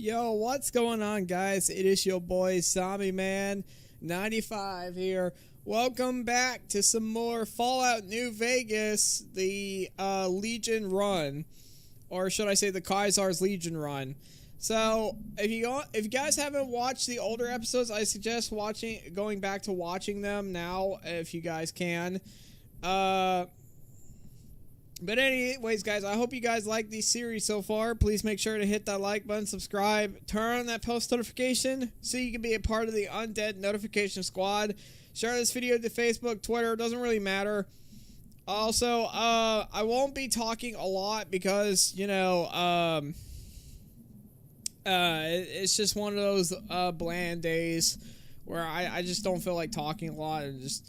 Yo, what's going on, guys? It is your boy Zombie Man 95 here. Welcome back to some more Fallout New Vegas, the Legion run, or should I say the Kaisar's Legion run. So, if you guys haven't watched the older episodes, I suggest going back to watching them now if you guys can. But anyways, guys, I hope you guys like this series so far. Please make sure to hit that like button, subscribe, turn on that post notification so you can be a part of the Undead Notification Squad. Share this video to Facebook, Twitter, doesn't really matter. Also, I won't be talking a lot because, you know, it's just one of those bland days where I just don't feel like talking a lot and just...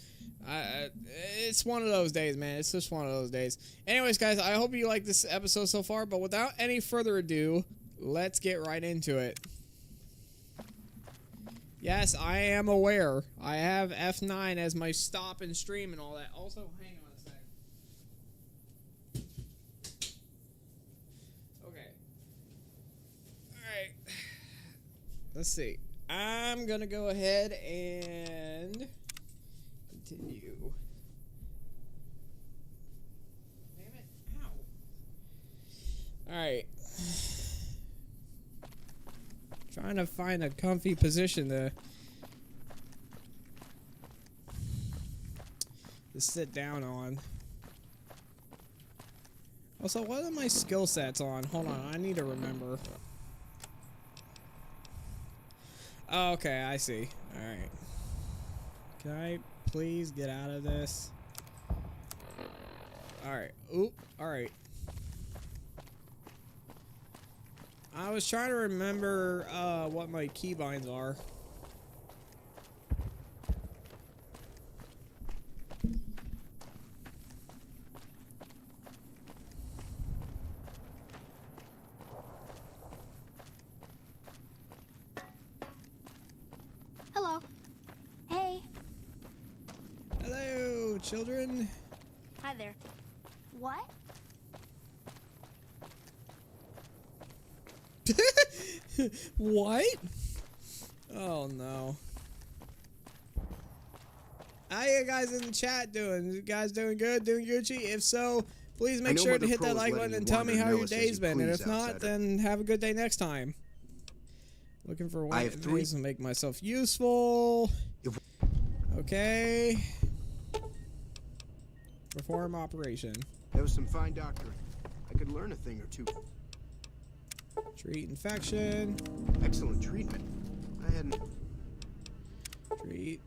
it's one of those days, man. It's just one of those days. Anyways, guys, I hope you like this episode so far, but without any further ado, let's get right into it. Yes, I am aware. I have F9 as my stop and stream and all that. Also, hang on a sec. Okay. Alright. Let's see. I'm gonna go ahead and... continue. Damn it. Ow. Alright. Trying to find a comfy position to sit down on. Also, what are my skill sets on? Hold on, I need to remember. Oh, okay, I see. Alright. Can I please get out of this? Alright. Oop. Alright. I was trying to remember what my keybinds are. Hello. Hey. Hello, children. Hi there. What? What? Oh no. How you guys in the chat doing? You guys doing good? Doing Gucci? If so, please make sure to hit that like button and tell me how your day's been. And if not, then have a good day next time. Looking for ways to make myself useful. Okay. Perform operation. That was some fine doctoring. I could learn a thing or two. Treat infection. Excellent treatment. I hadn't... Treat.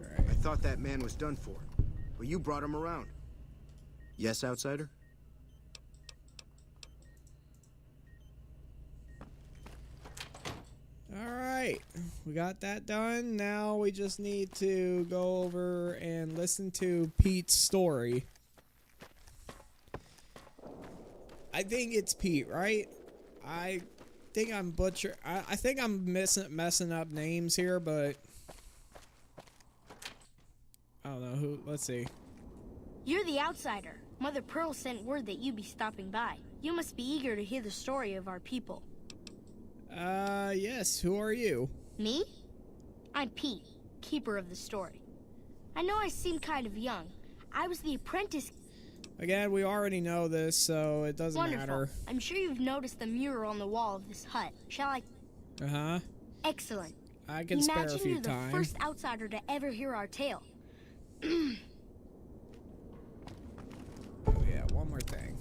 Alright. I thought that man was done for. But you brought him around. Yes, outsider? Alright. We got that done. Now we just need to go over and listen to Pete's story. I think it's Pete, right? I think I'm I think I'm messing up names here, but I don't know who. Let's see. You're the outsider. Mother Pearl sent word that you'd be stopping by. You must be eager to hear the story of our people. Yes. Who are you? Me? I'm Pete, keeper of the story. I know I seem kind of young. I was the apprentice. Again, we already know this, so it doesn't matter. I'm sure you've noticed the mural on the wall of this hut. Shall I? Uh-huh. Excellent. I can spare a few Imagine you're the times. first outsider to ever hear our tale. Oh yeah, one more thing.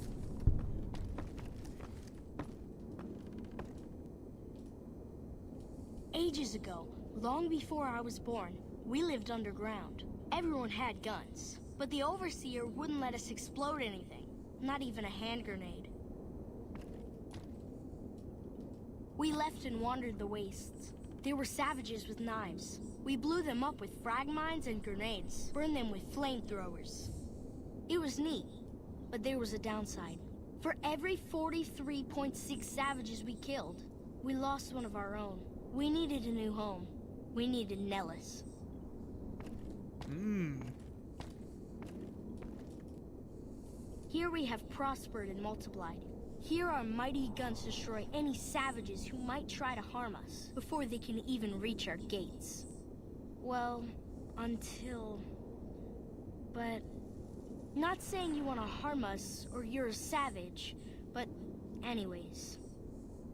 Ages ago, long before I was born, we lived underground. Everyone had guns, but the overseer wouldn't let us explode anything, not even a hand grenade. We left and wandered the wastes. There were savages with knives. We blew them up with frag mines and grenades, burned them with flamethrowers. It was neat, but there was a downside. For every 43.6 savages we killed, we lost one of our own. We needed a new home. We needed Nellis. Here we have prospered and multiplied. Here our mighty guns destroy any savages who might try to harm us before they can even reach our gates. Well, until... But... Not saying you want to harm us or you're a savage, but anyways.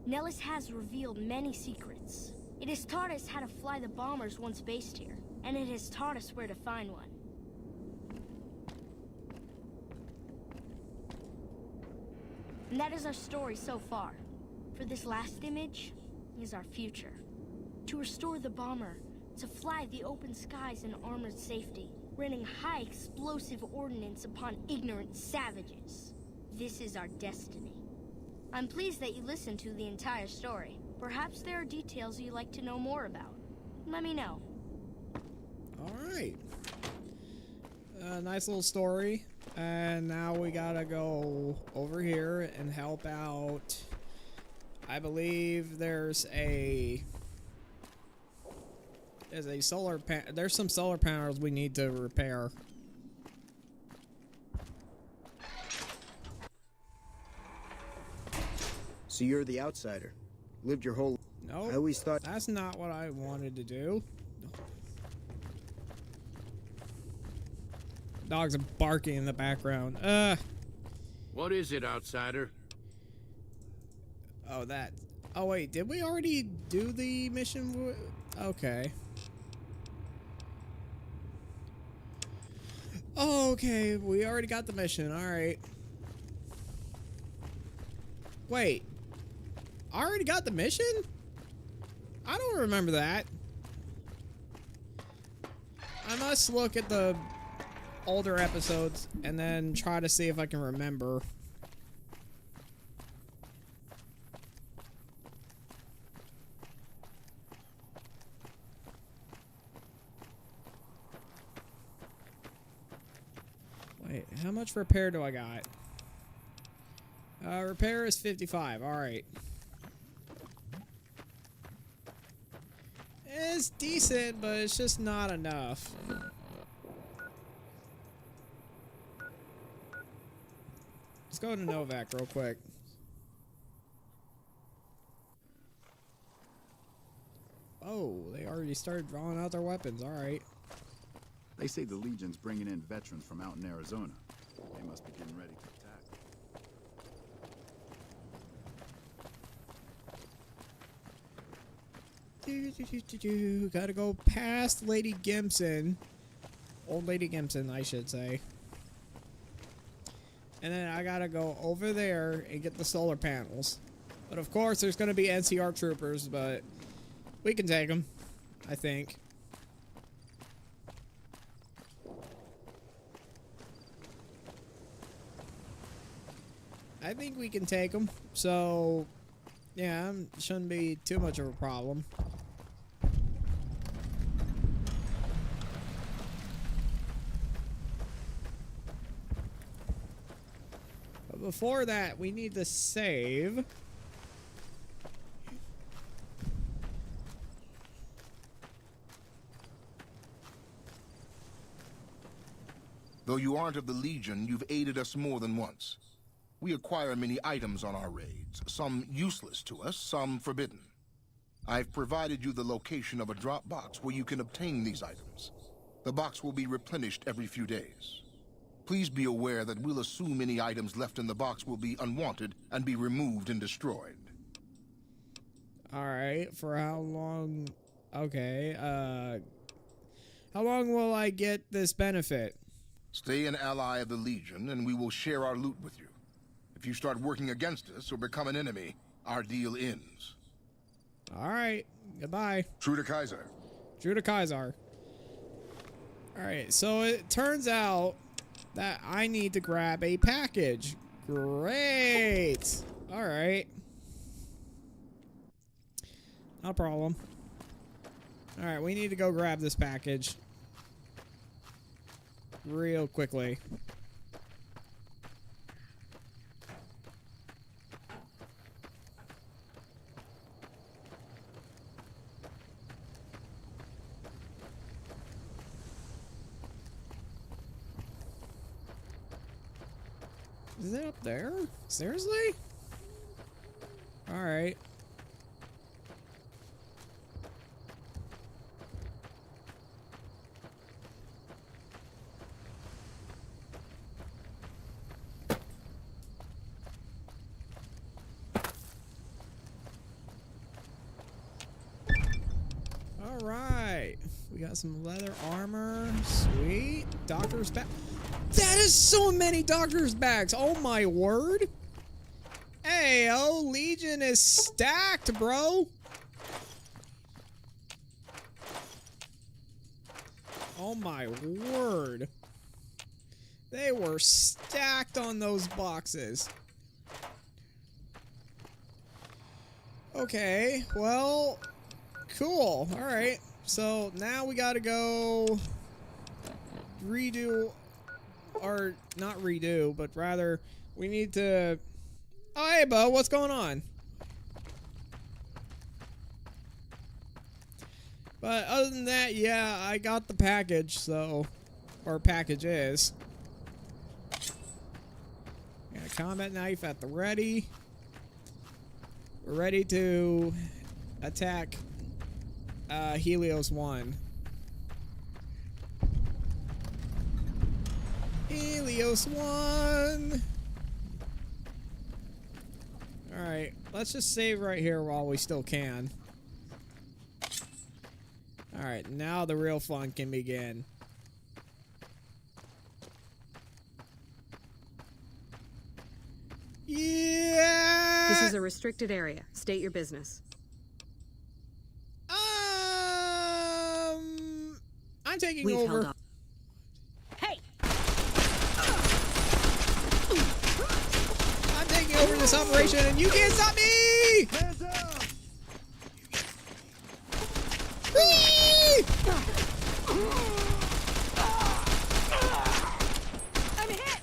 Nellis has revealed many secrets. It has taught us how to fly the bombers once based here, and it has taught us where to find one. And that is our story so far. For this last image is our future. To restore the bomber, to fly the open skies in armored safety, raining high explosive ordnance upon ignorant savages. This is our destiny. I'm pleased that you listened to the entire story. Perhaps there are details you'd like to know more about. Let me know. Alright. Nice little story. And now we gotta go over here and help out. I believe there's some solar panels we need to repair. So you're the outsider. Lived your whole... No, I always thought... that's not what I wanted to do. Dogs are barking in the background. What is it, outsider? Oh, that. Oh, wait, did we already do the mission? Okay. Oh, okay, we already got the mission. Alright. Wait. I already got the mission? I don't remember that. I must look at the older episodes and then try to see if I can remember. Wait, how much repair do I got? Repair is 55. Alright. It's decent, but it's just not enough. Let's go to Novak real quick. Oh, they already started drawing out their weapons. Alright. They say the Legion's bringing in veterans from out in Arizona. They must be getting ready to attack. Gotta go past Lady Gimson. Old Lady Gimson, I should say. And then I gotta go over there and get the solar panels. But of course, there's gonna be NCR troopers, but we can take them, I think. I think we can take them. So, yeah, shouldn't be too much of a problem. But before that, we need to save. Though you aren't of the Legion, you've aided us more than once. We acquire many items on our raids, some useless to us, some forbidden. I've provided you the location of a drop box where you can obtain these items. The box will be replenished every few days. Please be aware that we'll assume any items left in the box will be unwanted and be removed and destroyed. Alright, for how long? Okay, how long will I get this benefit? Stay an ally of the Legion and we will share our loot with you. If you start working against us or become an enemy, our deal ends. Alright, goodbye. True to Kaiser. True to Kaiser. Alright, so it turns out that I need to grab a package. Great! Alright. No problem. Alright, we need to go grab this package. Real quickly. Is it up there? Seriously? Alright. Alright. We got some leather armor. Sweet. Doctor's bag. That is so many doctor's bags. Oh my word. Hey, oh, Legion is stacked, bro. Oh my word. They were stacked on those boxes. Okay, well, cool. Alright, so now we gotta go redo, or not redo, but rather we need to... Oh, hey, Bo, what's going on? But other than that, yeah, I got the package, so... Or packages. Got a combat knife at the ready. We're ready to attack Helios 1. Helios 1! Alright, let's just save right here while we still can. Alright, now the real fun can begin. Yeah! This is a restricted area. State your business. I'm taking We've over. held up. Hey! I'm taking over this operation and you can't stop me! Hands up! Whee! I'm hit!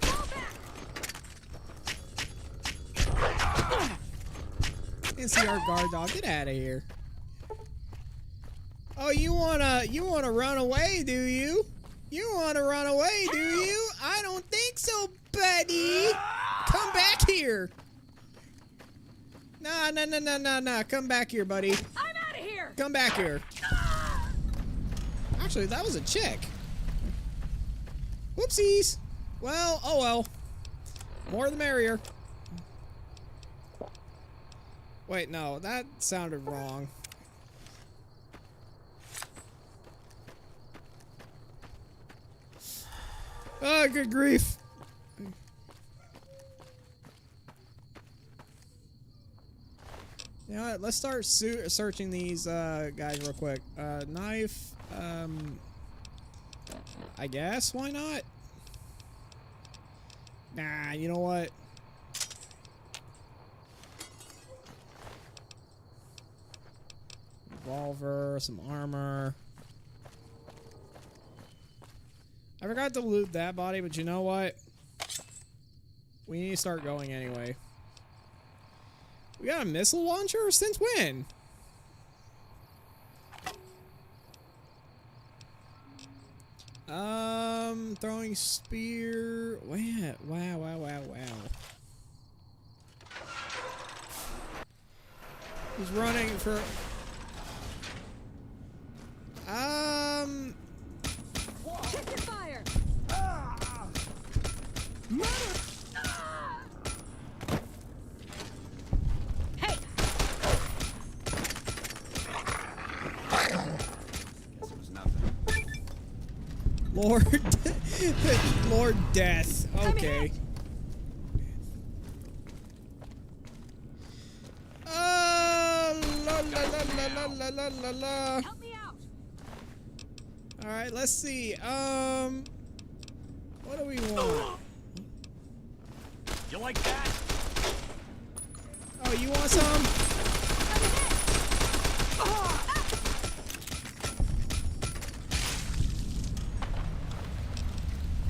Fall back! NCR guard dog, get out of here. Oh, you wanna run away, do you? You wanna run away, do you? I don't think so, buddy. Come back here. Nah. Come back here, buddy. I'm out of here! Come back here. Actually, that was a chick. Whoopsies. Well, oh well. More the merrier. Wait, no, that sounded wrong. Oh, good grief. You know what? Let's start searching these guys real quick. Knife. I guess. Why not? Nah, you know what? Revolver, some armor. I forgot to loot that body, but you know what? We need to start going anyway. We got a missile launcher? Since when? Throwing spear. Wow. He's running for... Check your fire! Hey! Guess it was nothing. Lord... Lord Death. Okay. La. Help me out! Alright, let's see. What do we want? You like that? Oh, you want some?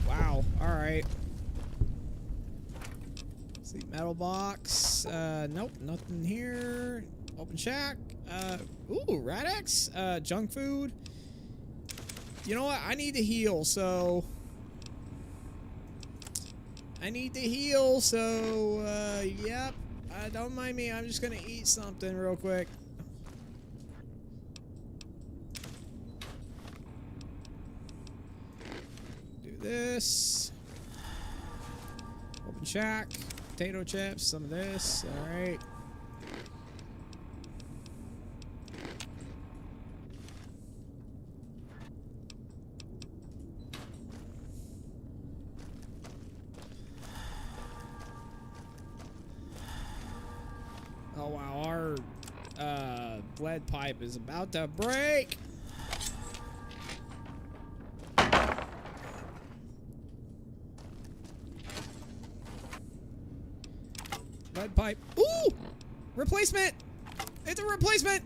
Wow, alright. See, metal box. Nope, nothing here. Open shack. Ooh, Radex. Junk food. You know what? I need to heal, so... yep. Don't mind me. I'm just gonna eat something real quick. Do this. Open shack. Potato chips. Some of this. All right. Oh wow, our lead pipe is about to break. Lead pipe. Ooh! Replacement! It's a replacement!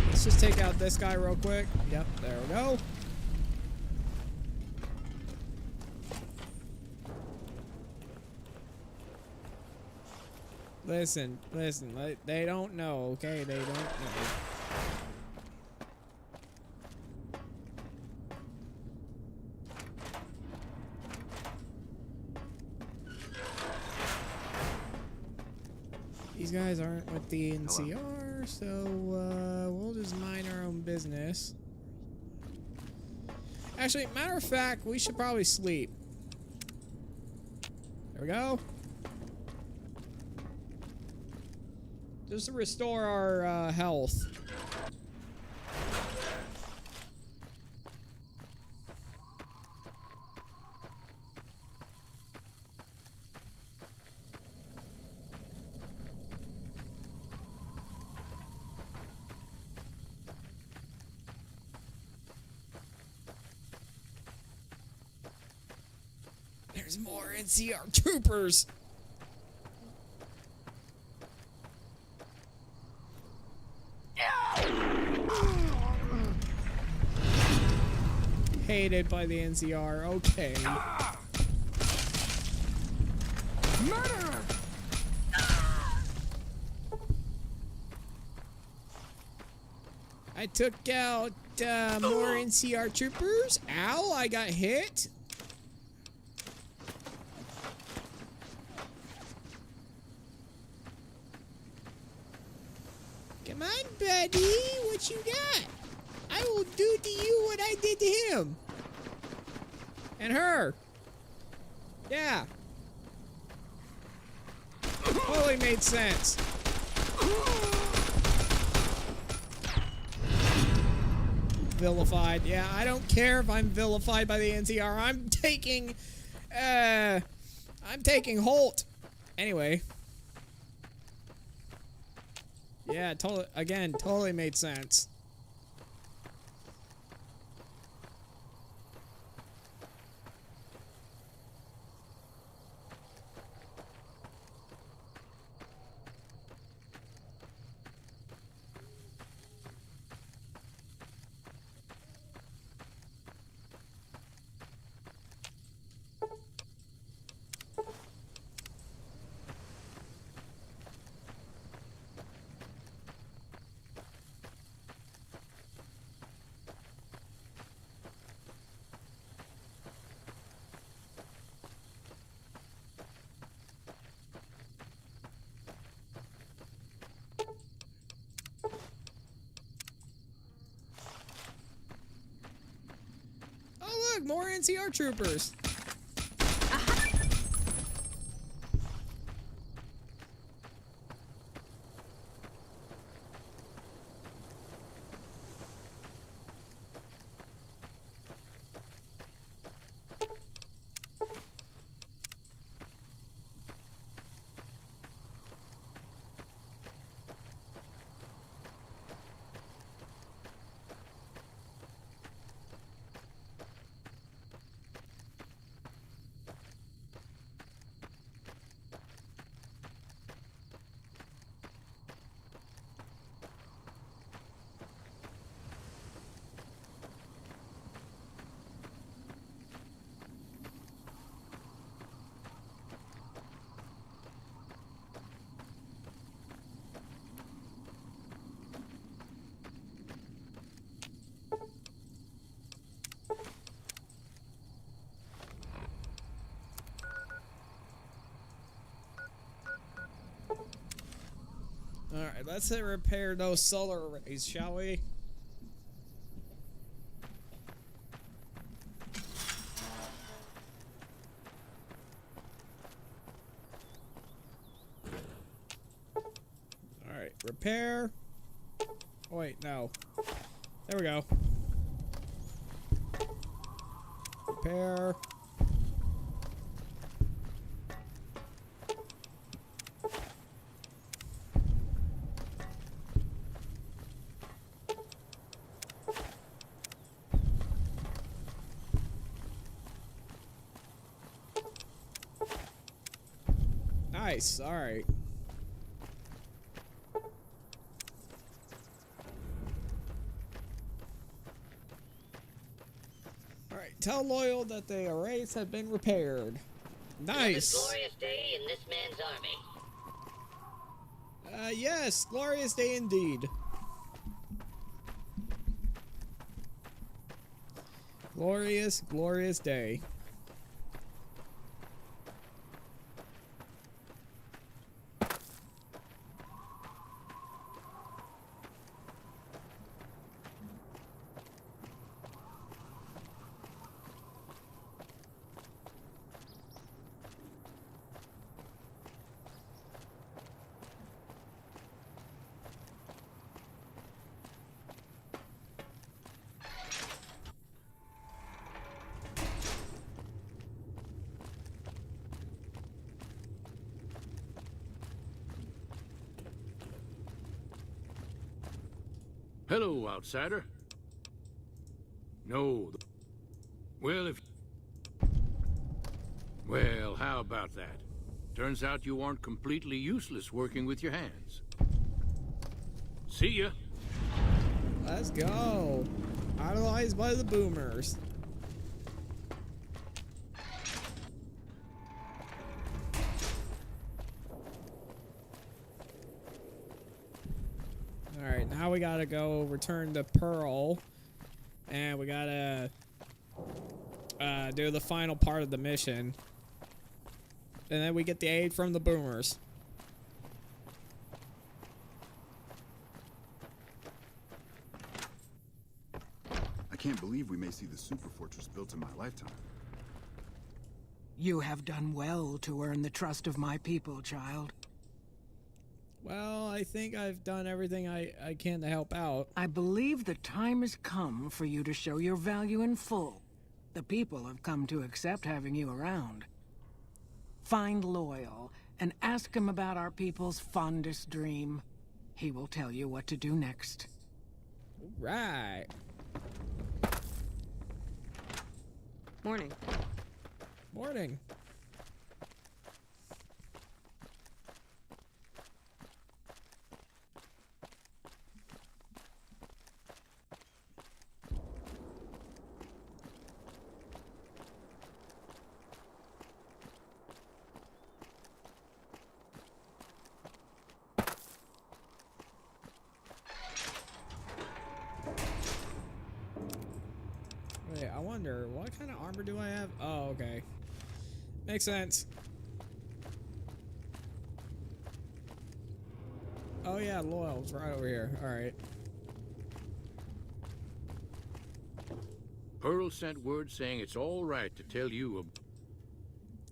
Let's just take out this guy real quick. Yep, there we go. Listen, they don't know, okay? They don't know. These guys aren't with the NCR, so we'll just mind our own business. Actually, matter of fact, we should probably sleep. There we go. Just to restore our health. There's more NCR troopers. Hated by the NCR. Okay. Murderer! I took out more NCR troopers. Ow, I got hit. Come on, buddy. What you got? I will do to you what I did to him. And her. Yeah. Totally made sense. Vilified. Yeah, I don't care if I'm vilified by the NCR. I'm taking Holt. Anyway. Yeah, totally made sense. Oh, look, more NCR troopers. Alright, let's repair those solar arrays, shall we? Alright, repair. Oh, wait, no. There we go. Repair. Nice, alright. Alright, tell Loyal that the arrays have been repaired. Nice! It was a glorious day in this man's army. Yes, glorious day indeed. Glorious, glorious day. Hello, outsider. No. Well, Well, how about that? Turns out you aren't completely useless working with your hands. See ya. Let's go. Idolized by the boomers. Alright, now we gotta go return the pearl. And we gotta do the final part of the mission. And then we get the aid from the boomers. I can't believe we may see the super fortress built in my lifetime. You have done well to earn the trust of my people, child. Well, I think I've done everything I can to help out. I believe the time has come for you to show your value in full. The people have come to accept having you around. Find Loyal and ask him about our people's fondest dream. He will tell you what to do next. Right. Morning. Morning. Wait, I wonder, what kind of armor do I have? Oh, okay. Makes sense. Oh yeah, Loyal's right over here. Alright. Pearl sent word saying it's all right to tell you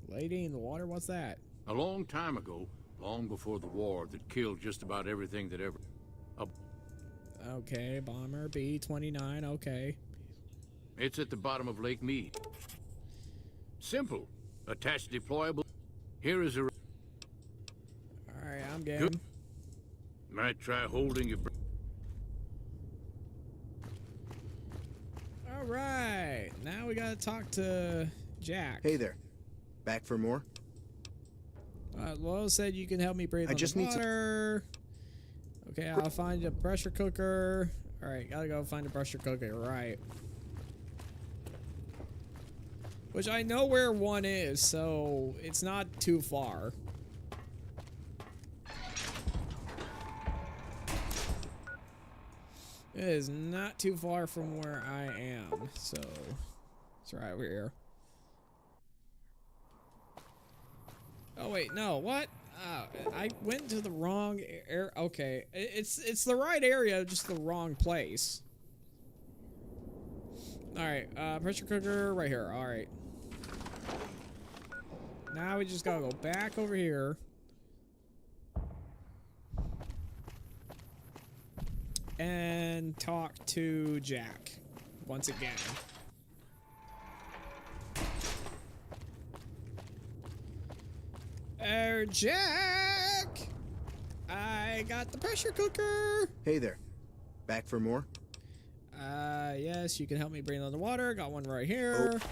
Lady in the water? What's that? a long time ago, long before the war that killed just about everything that ever... Okay, bomber B-29, okay. It's at the bottom of Lake Mead. Simple. Attached deployable. Here is a... Alright, I'm game. Good. Might try holding your... Alright, now we gotta talk to Jack. Hey there. Back for more? Loyal said you can help me breathe I just need water. Okay, I'll find a pressure cooker. Alright, gotta go find a pressure cooker, right. Which I know where one is, so it's not too far. It is not too far from where I am, so it's right over here. Oh wait, no, what? I went to the wrong area. Okay, it's the right area, just the wrong place. All right, pressure cooker right here. All right. Now we just gotta go back over here. And talk to Jack once again. Jack! I got the pressure cooker! Hey there. Back for more? Yes, you can help me bring on the water. Got one right here. Oh.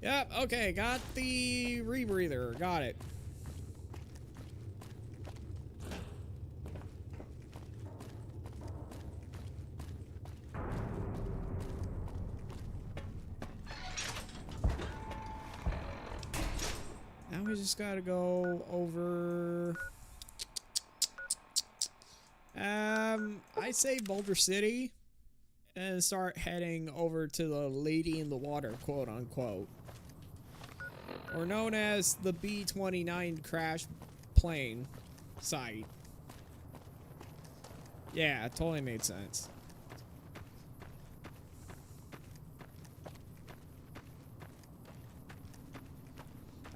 Yep, okay, got the rebreather. Got it. Now we just gotta go over... I say Boulder City and start heading over to the Lady in the Water, quote unquote. Or known as the B-29 crash plane site. Yeah, it totally made sense.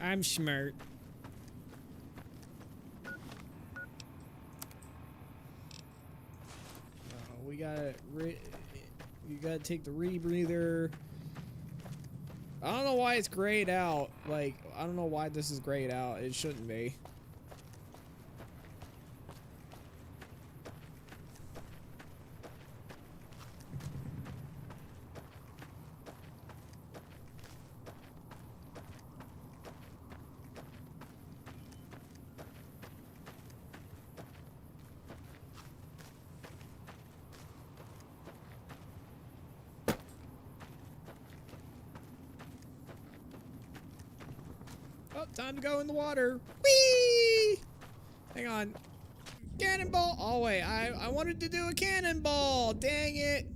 I'm smart. We gotta you gotta take the rebreather. I don't know why it's grayed out. Like, I don't know why this is grayed out. It shouldn't be. Oh, time to go in the water. Whee! Hang on. Cannonball. Oh, wait. I wanted to do a cannonball. Dang it.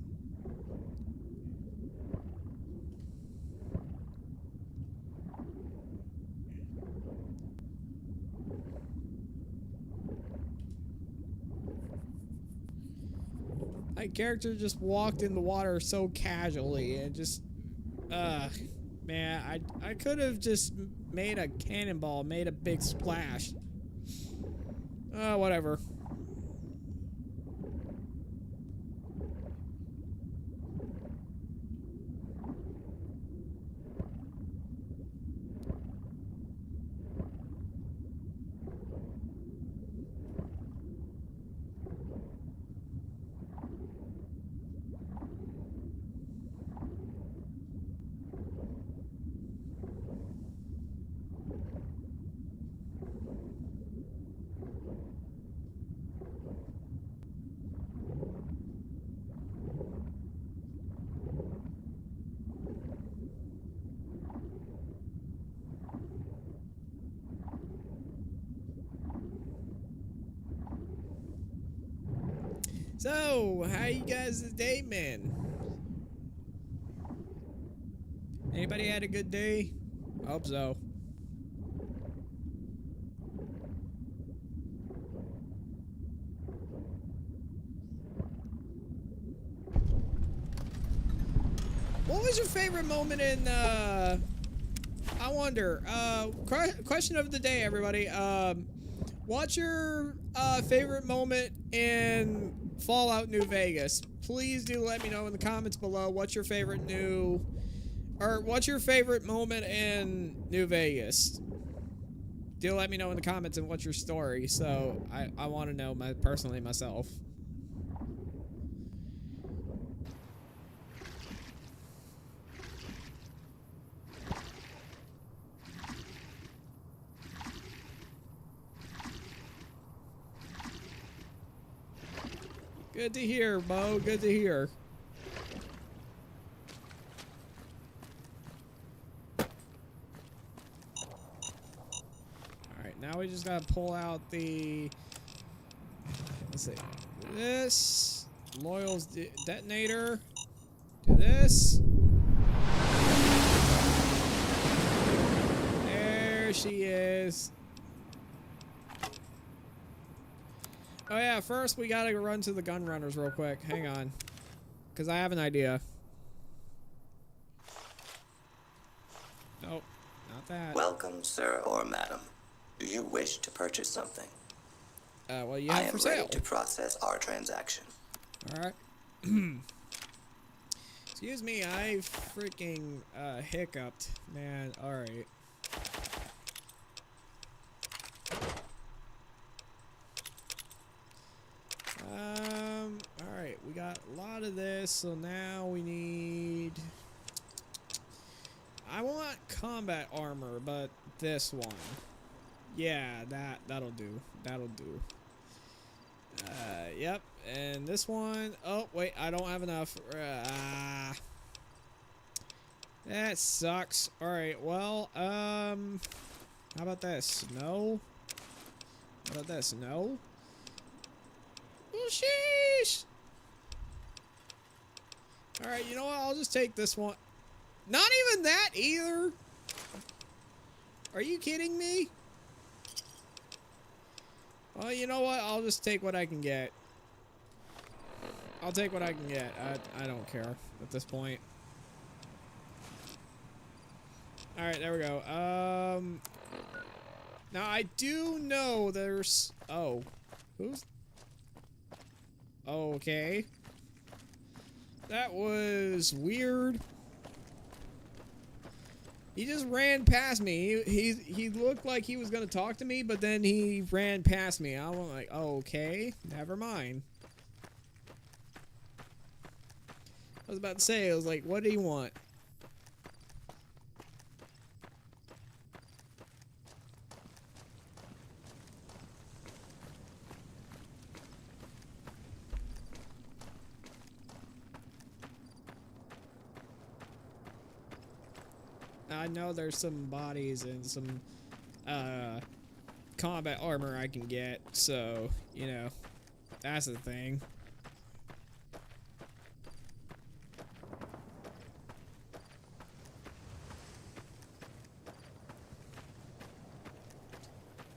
My character just walked in the water so casually and just... man, I could have just made a cannonball, made a big splash. Whatever. So, how you guys today, man? Anybody had a good day? I hope so. What was your favorite moment in, I wonder, question of the day, everybody. What's your, favorite moment in Fallout New Vegas? Please do let me know in the comments below what's your favorite what's your favorite moment in New Vegas? Do let me know in the comments and what's your story. So I want to know personally myself. Good to hear, Bo. Good to hear. Alright, now we just gotta pull out the... Let's see. This. Loyal's detonator. Do this. There she is. Oh yeah, first we gotta run to the gun runners real quick. Hang on. Because I have an idea. Nope, not that. Welcome, sir or madam. Do you wish to purchase something? Well, you have for sale. I am ready to process our transaction. Alright. Excuse me, I freaking hiccuped. Man, alright. Alright, we got a lot of this, so now we need... I want combat armor, but this one. Yeah, that'll do. That'll do. Yep, and this one... Oh, wait, I don't have enough. That sucks. Alright, well, how about this? No? How about this? No? Oh, sheesh! Alright, you know what? I'll just take this one. Not even that either! Are you kidding me? Well, you know what? I'll just take what I can get. I'll take what I can get. I don't care at this point. Alright, there we go. Now I do know there's... Oh. Who's... Okay. That was weird. He just ran past me. He looked like he was gonna talk to me, but then he ran past me. I was like, okay, never mind. I was about to say, I was like, what do you want? I know there's some bodies and some combat armor I can get, so, you know, that's the thing.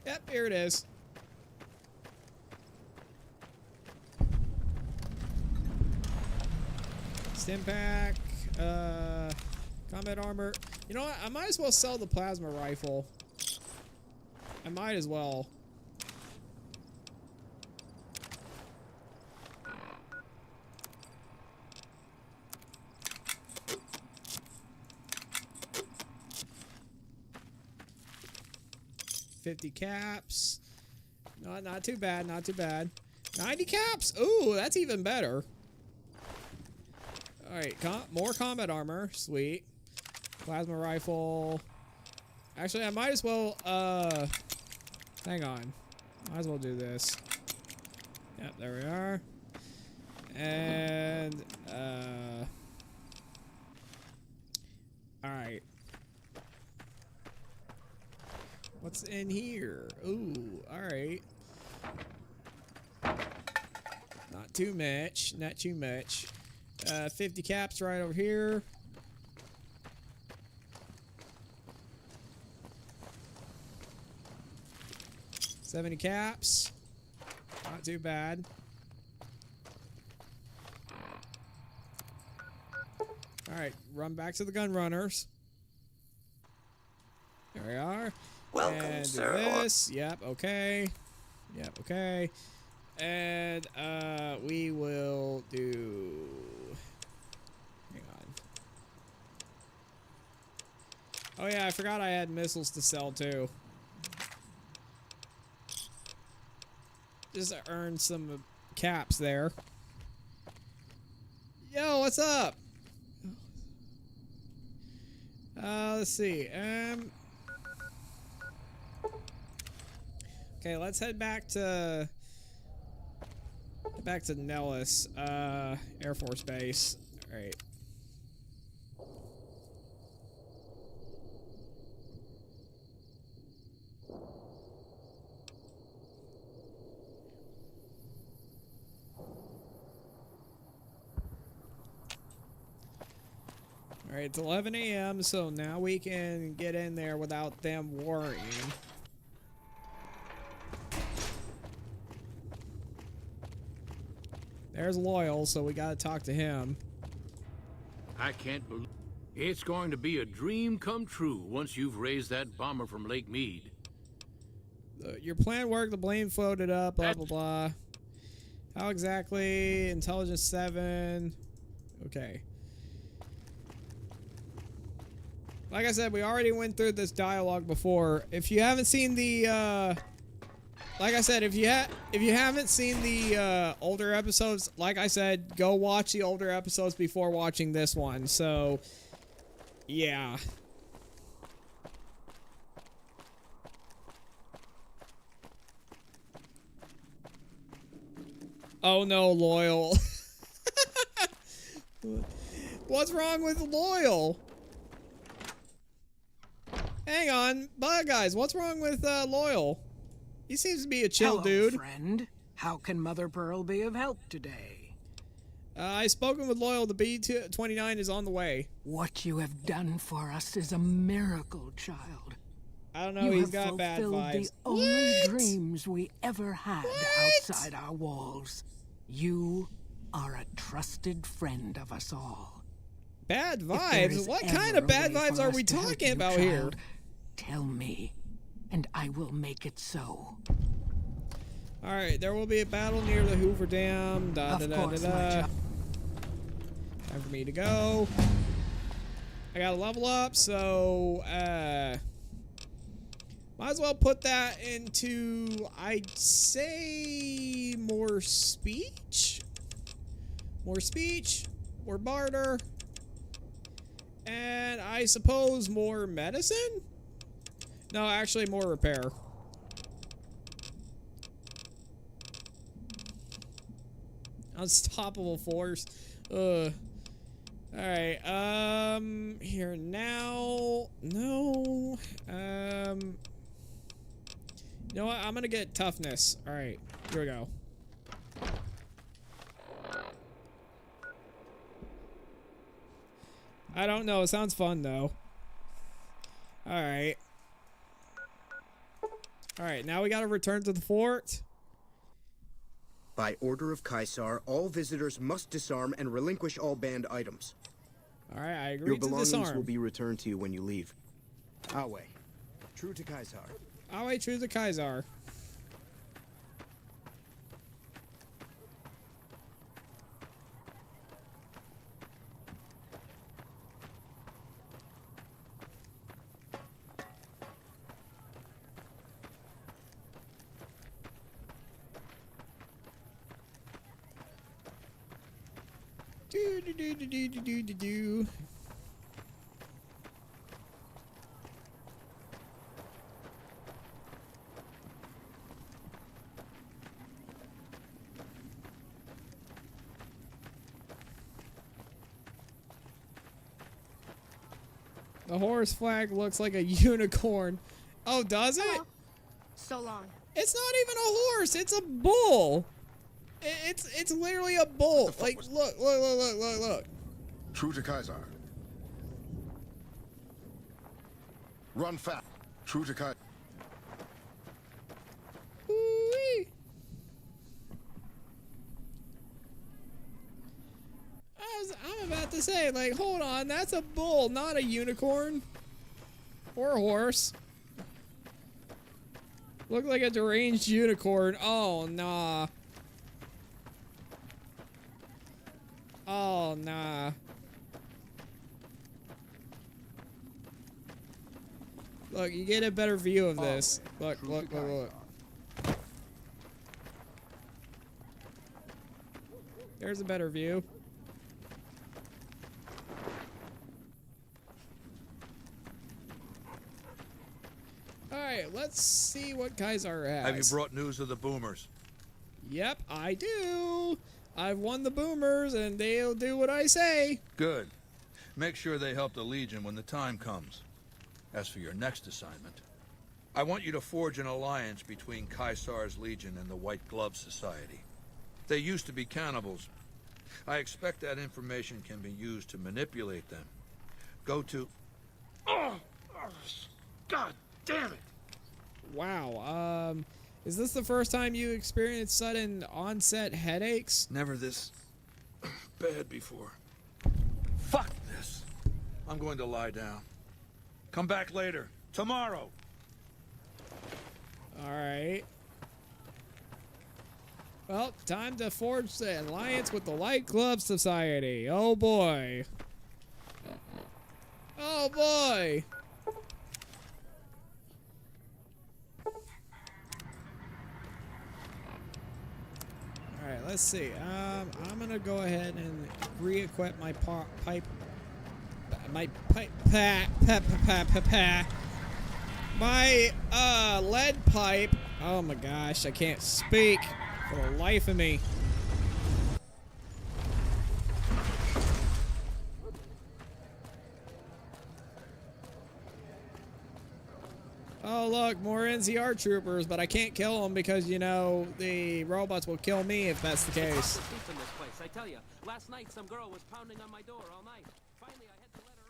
Yep, here it is. Stim pack, combat armor. You know what? I might as well sell the plasma rifle. I might as well. $50 caps. No, not too bad, not too bad. 90 caps. Ooh, that's even better. All right, more combat armor. Sweet. Plasma rifle. Actually, I might as well, hang on. Might as well do this. Yep, there we are. And, alright. What's in here? Ooh, alright. Not too much, not too much. 50 caps right over here. 70 caps. Not too bad. Alright, run back to the gun runners. There we are. Welcome, and sir. This. Yep, okay. Yep, okay. And we will do... Hang on. Oh yeah, I forgot I had missiles to sell too. Just to earn some caps there. Yo, what's up? Let's see. Okay, let's head back to Nellis Air Force Base. All right. Alright, it's 11 a.m., so now we can get in there without them worrying. There's Loyal, so we gotta talk to him. I can't believe it's going to be a dream come true once you've raised that bomber from Lake Mead. Your plan worked, the blame floated up, blah, blah, blah. How exactly? Intelligence 7. Okay. Like I said, we already went through this dialogue before. If you haven't seen the, like I said, if you haven't seen the older episodes, like I said, go watch the older episodes before watching this one. So, yeah. Oh no, Loyal. What's wrong with Loyal? Hang on, guys, what's wrong with Loyal? He seems to be a chill dude. Friend. How can Mother Pearl be of help today? I've spoken with Loyal. The B-29 is on the way. What you have done for us is a miracle, child. I don't know, he's got bad vibes. You have fulfilled the only dreams we ever had outside our walls. You are a trusted friend of us all. Bad vibes? What kind of bad vibes are we talking about here? Tell me, and I will make it so. Alright, there will be a battle near the Hoover Dam. Time for me to go. I gotta level up, so might as well put that into, I'd say, more speech? More speech, more barter, and I suppose more medicine? No, actually more repair. Unstoppable force. Alright, here now. No. You know what? I'm gonna get toughness. Alright, here we go. I don't know. It sounds fun, though. Alright. Alright, now we gotta return to the fort. By order of Caesar, all visitors must disarm and relinquish all banned items. Alright, I agree Your to belongings disarm. will be returned to you when you leave. Awe. True to Caesar. Awe, true to Caesar. Do. The horse flag looks like a unicorn. Oh, does it? Hello. So long. It's not even a horse. It's a bull. It's literally a bull. Like, look. True to Caesar. Run fast. True to Caesar. Ooh-wee. I'm about to say, like, hold on, that's a bull, not a unicorn. Or a horse. Look like a deranged unicorn. Oh, nah. Oh, nah. Look, you get a better view of this. Look. There's a better view. Alright, let's see what Caesar has. Have you brought news of the boomers? Yep, I do. I've won the boomers, and they'll do what I say. Good. Make sure they help the Legion when the time comes. As for your next assignment, I want you to forge an alliance between Caesar's Legion and the White Glove Society. They used to be cannibals. I expect that information can be used to manipulate them. Go to... Oh! God damn it! Wow, Is this the first time you experienced sudden onset headaches? Never this bad before. Fuck this. I'm going to lie down. Come back later. Tomorrow. Alright. Well, time to forge the alliance with the White Glove Society. Oh boy. Oh boy. Alright, let's see. I'm gonna go ahead and re-equip my pipe. My pipe. My lead pipe. Oh my gosh, I can't speak for the life of me. Oh look, more NCR troopers, but I can't kill them because, you know, the robots will kill me if that's the case. In this place, I tell you, last night some girl was pounding on my door all night. Finally, I had to let her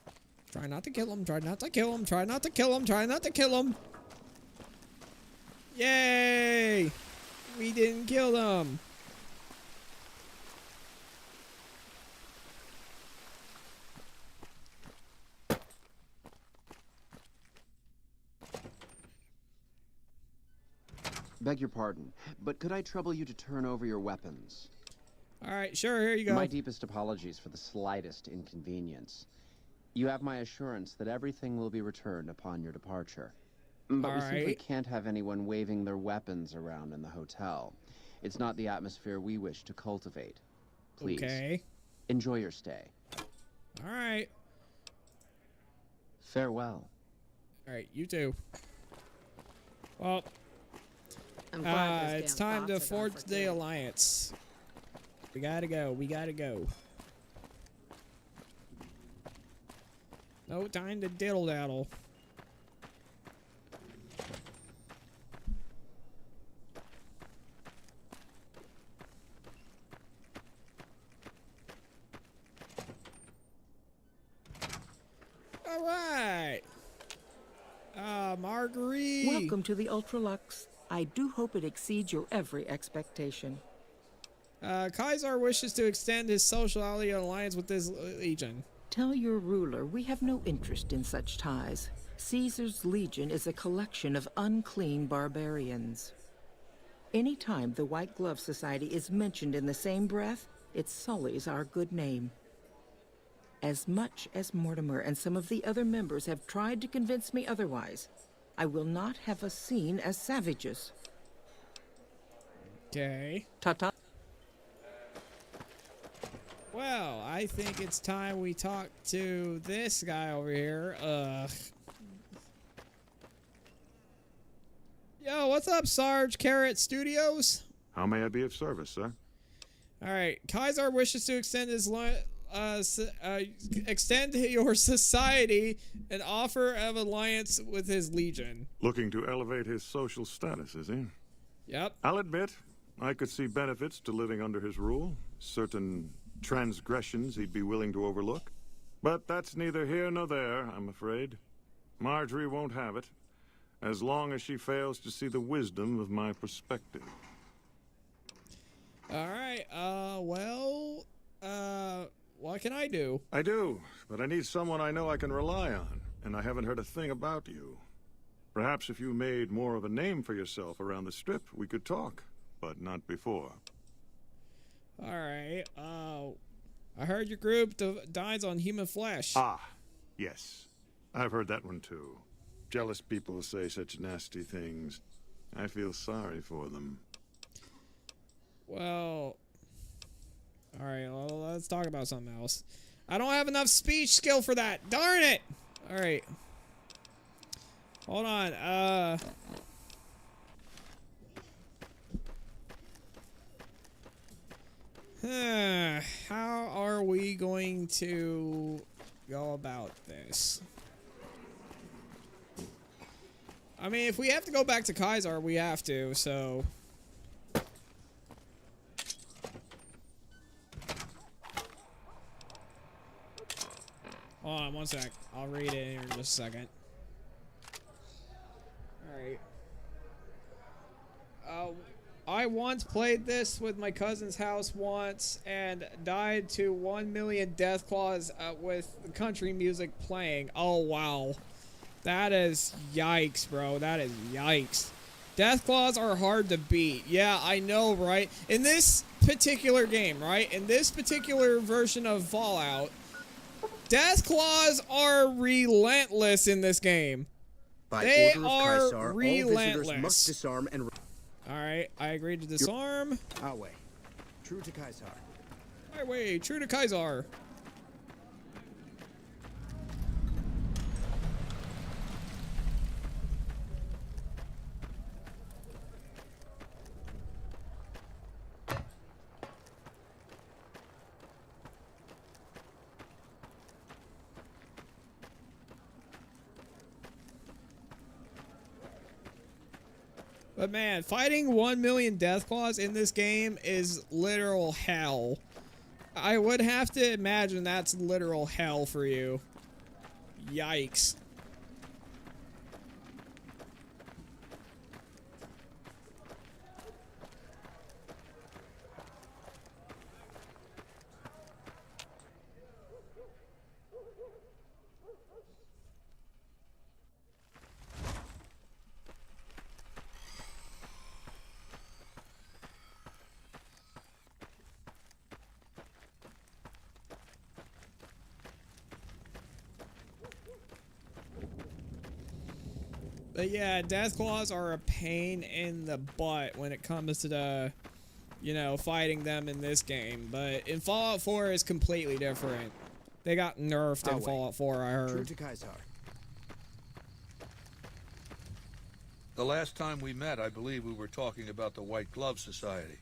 out. Try not to kill him, try not to kill him, try not to kill him, try not to kill him. Yay! We didn't kill them. Beg your pardon, but could I trouble you to turn over your weapons? Alright, sure, here you go. My deepest apologies for the slightest inconvenience. You have my assurance that everything will be returned upon your departure. But we simply can't have anyone waving their weapons around in the hotel. It's not the atmosphere we wish to cultivate. Please. Okay. Enjoy your stay. Alright. Farewell. Alright, you too. Well, I'm glad those it's damn time to thoughts are gone forge for the good. alliance. We gotta go, we gotta go. No time to diddle-daddle. Alright! Marguerite! Welcome to the Ultralux. I do hope it exceeds your every expectation. Kaisar wishes to extend his sociality alliance with this legion. Tell your ruler we have no interest in such ties. Caesar's legion is a collection of unclean barbarians. Anytime the White Glove Society is mentioned in the same breath, it sullies our good name. As much as Mortimer and some of the other members have tried to convince me otherwise, I will not have us seen as savages. Okay. Ta-ta. Well, I think it's time we talk to this guy over here. Yo, what's up, Sarge Carrot Studios? How may I be of service, sir? Alright, Kaisar wishes to extend his extend your society an offer of alliance with his legion. Looking to elevate his social status, is he? Yep. I'll admit, I could see benefits to living under his rule. Certain transgressions he'd be willing to overlook. But that's neither here nor there, I'm afraid. Marjorie won't have it, as long as she fails to see the wisdom of my perspective. Alright, well, what can I do? I do, but I need someone I know I can rely on, and I haven't heard a thing about you. Perhaps if you made more of a name for yourself around the Strip, we could talk, but not before. Alright, I heard your group dines on human flesh. Ah, yes. I've heard that one too. Jealous people say such nasty things. I feel sorry for them. Well, alright, well, let's talk about something else. I don't have enough speech skill for that. Darn it! Alright. Hold on, how are we going to go about this? I mean, if we have to go back to Kaisar, we have to, so... Hold on one sec. I'll read it here in just a second. Alright. I once played this with my cousin's house once and died to 1 million death claws with country music playing. Oh, wow. That is yikes, bro. That is yikes. Death claws are hard to beat. Yeah, I know, right? In this particular game, right? In this particular version of Fallout, death claws are relentless in this game. They are relentless. All visitors must disarm and... Alright, I agreed to disarm. Our way. True to Caesar. My way, true to Caesar. But man, fighting 1 million death claws in this game is literal hell. I would have to imagine that's literal hell for you. Yikes. But yeah, death claws are a pain in the butt when it comes to the, you know, fighting them in this game. But in Fallout 4 is completely different. They got nerfed in Fallout 4, I heard. True to Caesar. The last time we met, I believe we were talking about the White Glove Society.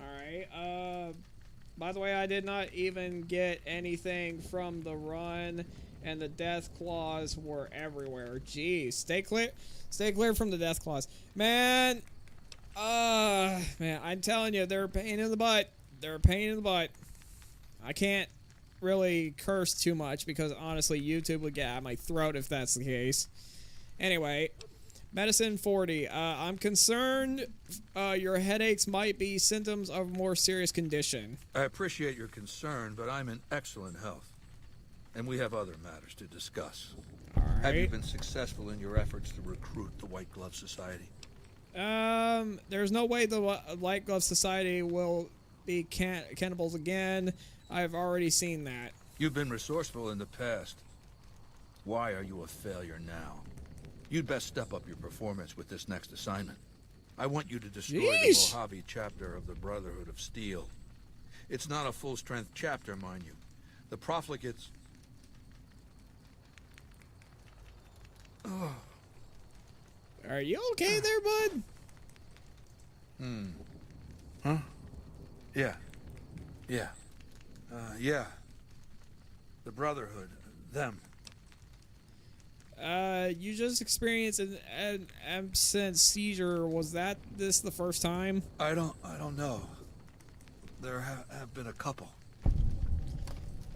Alright, by the way, I did not even get anything from the run, and the death claws were everywhere. Jeez, stay clear from the death claws. Man, man, I'm telling you, they're a pain in the butt. They're a pain in the butt. I can't really curse too much because honestly, YouTube would get at my throat if that's the case. Anyway, Medicine 40. I'm concerned your headaches might be symptoms of a more serious condition. I appreciate your concern, but I'm in excellent health. And we have other matters to discuss. All right. Have you been successful in your efforts to recruit the White Glove Society? There's no way the White Glove Society will be cannibals again. I've already seen that. You've been resourceful in the past. Why are you a failure now? You'd best step up your performance with this next assignment. I want you to destroy the Mojave chapter of the Brotherhood of Steel. It's not a full-strength chapter, mind you. The profligates... Oh. Are you okay there, bud? Huh? Yeah. Yeah. Yeah. The Brotherhood. Them. You just experienced an absent seizure. Was that this the first time? I don't know. There have been a couple.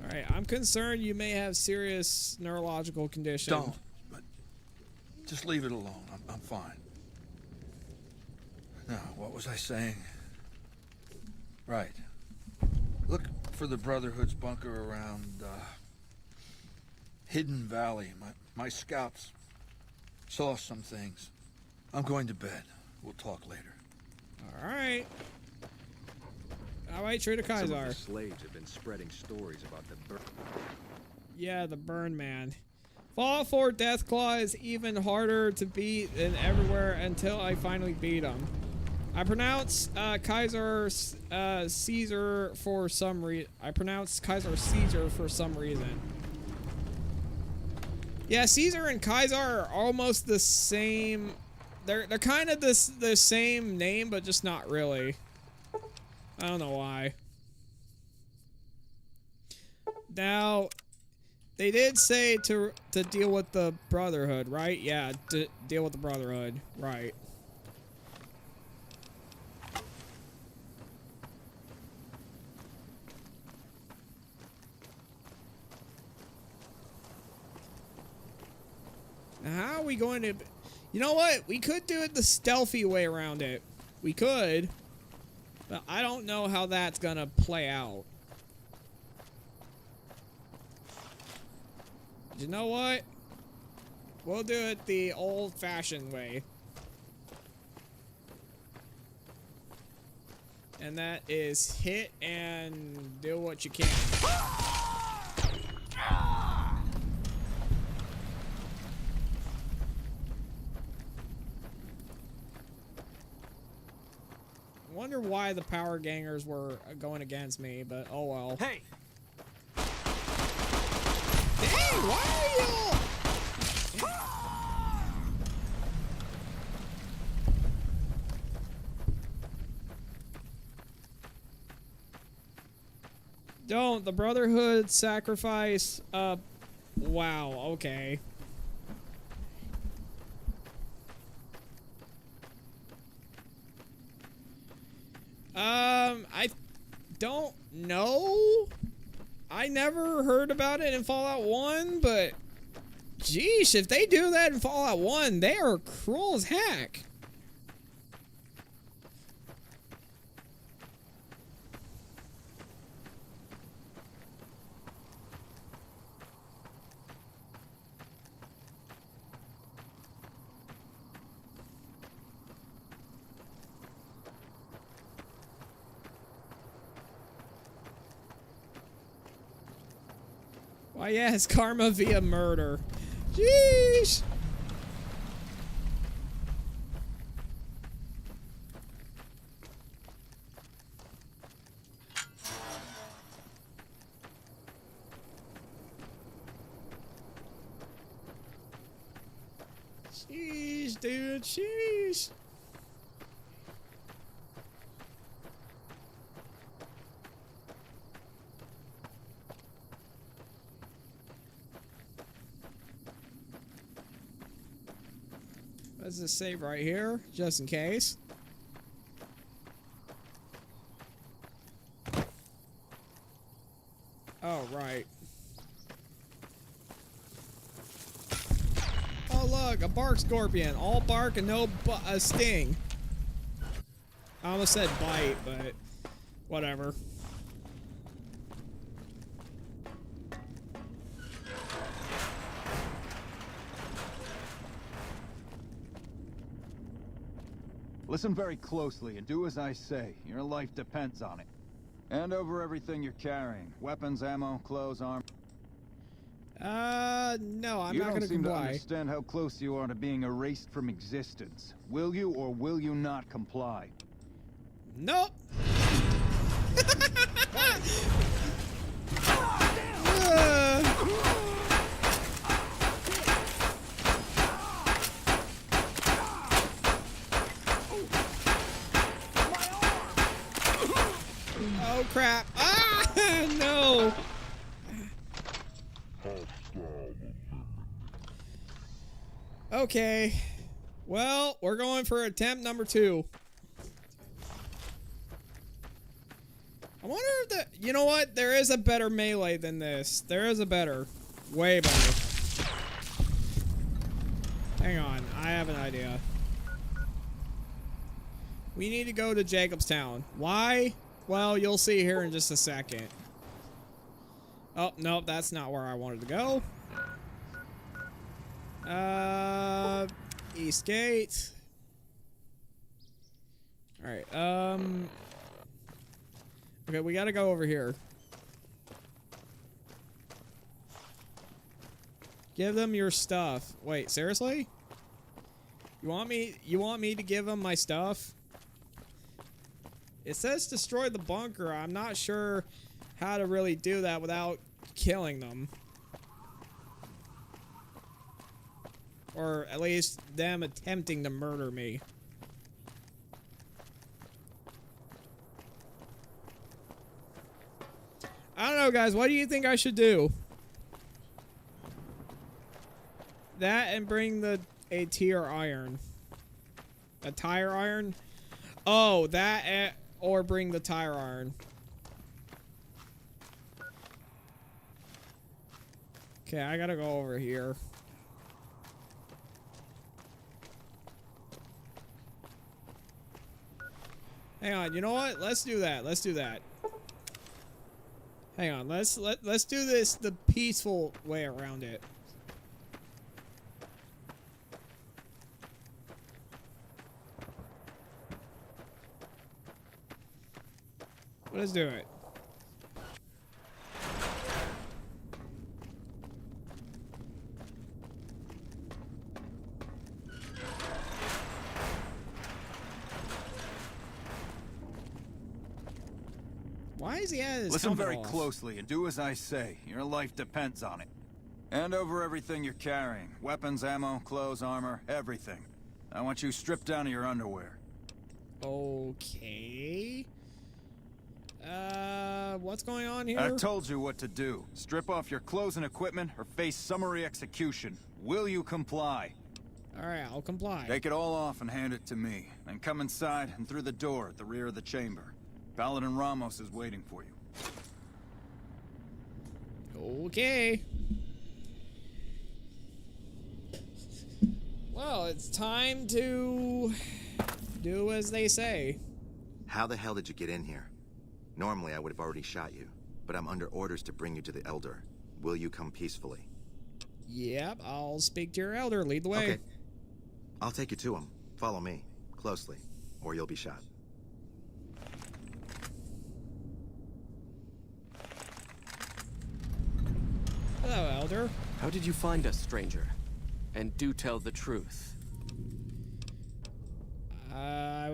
Alright, I'm concerned you may have serious neurological condition. Don't. Just leave it alone. I'm fine. Now, what was I saying? Right. Look for the Brotherhood's bunker around, Hidden Valley. My scouts saw some things. I'm going to bed. We'll talk later. Alright. Alright, true to Caesar. Some of the slaves have been spreading stories about the burn. Yeah, the burn man. Fallout 4 Deathclaw is even harder to beat than everywhere until I finally beat him. I pronounce Kaiser Caesar for some reason. Yeah, Caesar and Kaiser are almost the same. They're kind of the same name, but just not really. I don't know why. Now, they did say to deal with the Brotherhood, right? Yeah, to deal with the Brotherhood, right. Now, how are we going to... You know what? We could do it the stealthy way around it. We could. But I don't know how that's going to play out. You know what? We'll do it the old-fashioned way. And that is hit and do what you can. I wonder why the power gangers were going against me, but oh well. Hey! Dang, why are y'all... Don't. The Brotherhood sacrifice... Wow, okay. I don't know. I never heard about it in Fallout 1, but... Geesh, if they do that in Fallout 1, they are cruel as heck. Why, yes, karma via murder. Jeez. Jeez, dude, jeez. Let's just save right here, just in case. Oh, right. Oh, look, a bark scorpion. All bark and no sting. I almost said bite, but whatever. Listen very closely and do as I say. Your life depends on it. Hand over everything you're carrying. Weapons, ammo, clothes, armor. No, I'm not gonna comply. You don't seem to understand how close you are to being erased from existence. Will you or will you not comply? Nope. Oh crap! Ah, no! Okay. Well, we're going for attempt number 2. I wonder if the... You know what? There is a better melee than this. There is a better. Way better. Hang on. I have an idea. We need to go to Jacobstown. Why? Well, you'll see here in just a second. Oh, nope. That's not where I wanted to go. East Gate. Alright, okay, we gotta go over here. Give them your stuff. Wait, seriously? You want me to give them my stuff? It says destroy the bunker. I'm not sure how to really do that without killing them. Or at least them attempting to murder me. I don't know, guys. What do you think I should do? That and bring a tier iron. A tire iron? Oh, that or bring the tire iron. Okay, I gotta go over here. Hang on, you know what? Let's do that. Let's do that. Hang on, let's do this the peaceful way around it. Let's do it. Why is he at his Listen very off? closely and do as I say. Your life depends on it. Hand over everything you're carrying. Weapons, ammo, clothes, armor, everything. I want you stripped down to your underwear. Okay. What's going on here? I told you what to do. Strip off your clothes and equipment or face summary execution. Will you comply? Alright, I'll comply. Take it all off and hand it to me. Then come inside and through the door at the rear of the chamber. Paladin Ramos is waiting for you. Okay. Well, it's time to do as they say. How the hell did you get in here? Normally, I would have already shot you, but I'm under orders to bring you to the Elder. Will you come peacefully? Yep, I'll speak to your elder. Lead the way. Okay. I'll take you to him. Follow me, closely, or you'll be shot. Hello, Elder. How did you find us, stranger? And do tell the truth. I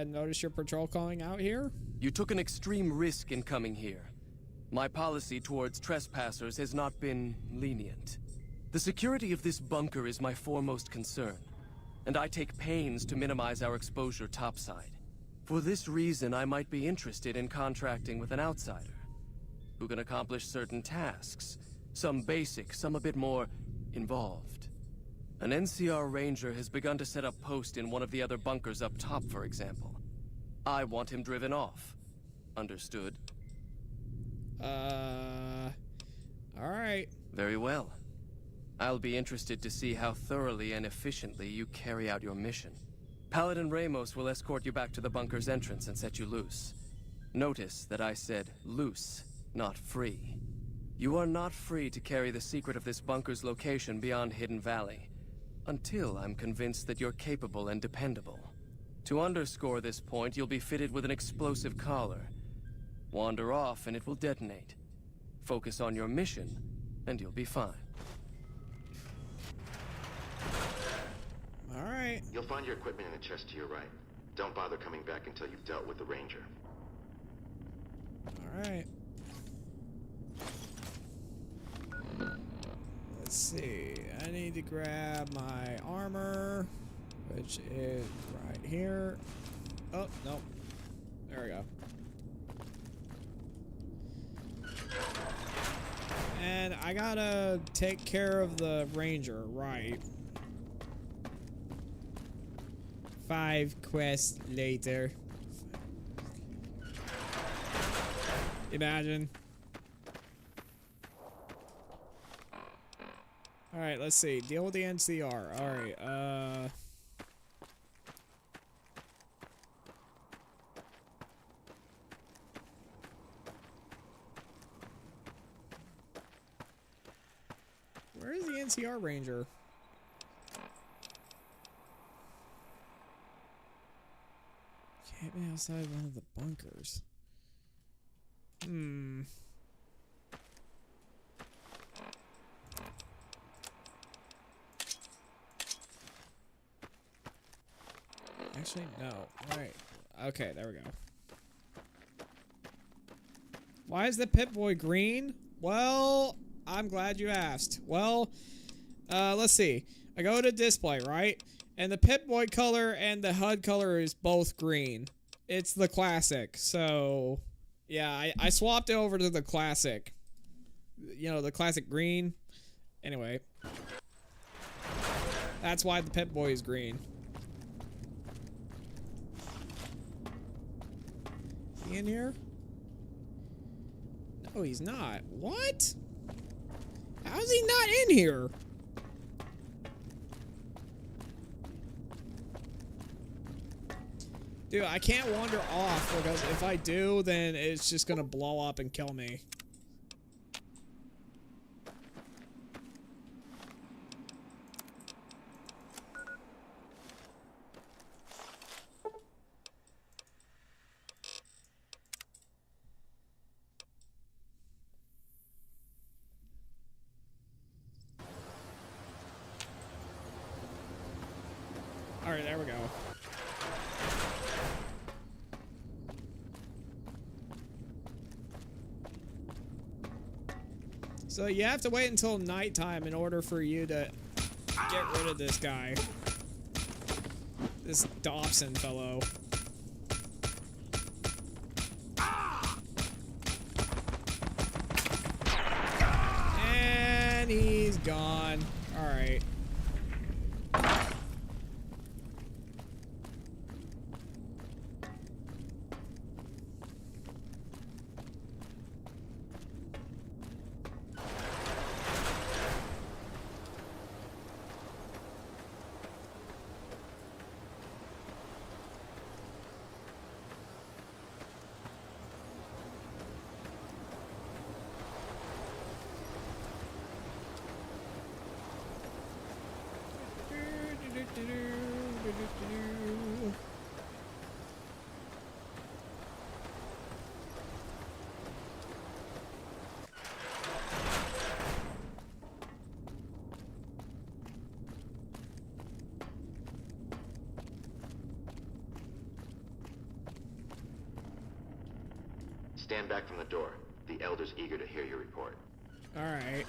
noticed your patrol calling out here. You took an extreme risk in coming here. My policy towards trespassers has not been lenient. The security of this bunker is my foremost concern, and I take pains to minimize our exposure topside. For this reason, I might be interested in contracting with an outsider who can accomplish certain tasks, some basic, some a bit more involved. An NCR ranger has begun to set up post in one of the other bunkers up top, for example. I want him driven off. Understood? Alright. Very well. I'll be interested to see how thoroughly and efficiently you carry out your mission. Paladin Ramos will escort you back to the bunker's entrance and set you loose. Notice that I said loose, not free. You are not free to carry the secret of this bunker's location beyond Hidden Valley, until I'm convinced that you're capable and dependable. To underscore this point, you'll be fitted with an explosive collar. Wander off and it will detonate. Focus on your mission, and you'll be fine. Alright. You'll find your equipment in the chest to your right. Don't bother coming back until you've dealt with the ranger. Alright. Let's see. I need to grab my armor, which is right here. Oh, no. There we go. And I gotta take care of the ranger, right? 5 quests later. Imagine. Alright, let's see. Deal with the NCR. Alright, where is the NCR ranger? Camping outside one of the bunkers. Actually, no. Alright. Okay, there we go. Why is the Pip-Boy green? Well, I'm glad you asked. Well, let's see. I go to display, right? And the Pip-Boy color and the HUD color is both green. It's the classic. So, yeah, I swapped it over to the classic. You know, the classic green. Anyway. That's why the Pip-Boy is green. Is he in here? No, he's not. What? How's he not in here? Dude, I can't wander off because if I do, then it's just gonna blow up and kill me. Alright, there we go. So you have to wait until nighttime in order for you to get rid of this guy. This Dobson fellow. And he's gone. Alright. Stand back from the door. The Elder's eager to hear your report. All right.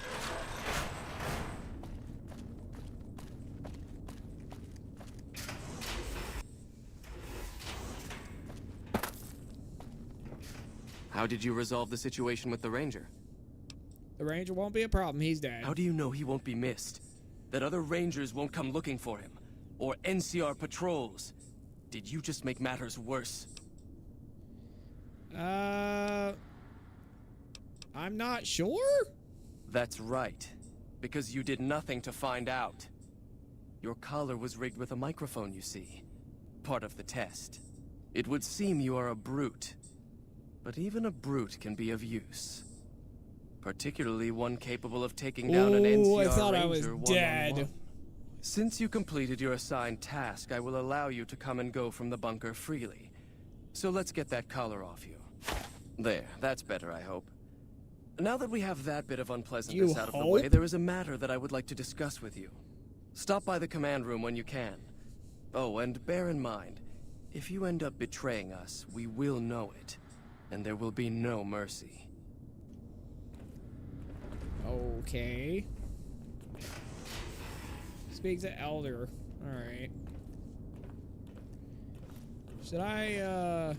How did you resolve the situation with the Ranger? The Ranger won't be a problem. He's dead. How do you know he won't be missed? That other Rangers won't come looking for him? Or NCR patrols? Did you just make matters worse? I'm not sure? That's right. Because you did nothing to find out. Your collar was rigged with a microphone, you see. Part of the test. It would seem you are a brute. But even a brute can be of use. Particularly one capable of taking down an NCR I thought Ranger I was dead. one-on-one. Since you completed your assigned task, I will allow you to come and go from the bunker freely. So let's get that collar off you. There, that's better, I hope. Now that we have that bit of unpleasantness out of the way, there is a matter that I would like to discuss with you. Stop by the command room when you can. Oh, and bear in mind, if you end up betraying us, we will know it. And there will be no mercy. Okay. Speak to Elder. Alright. Should I,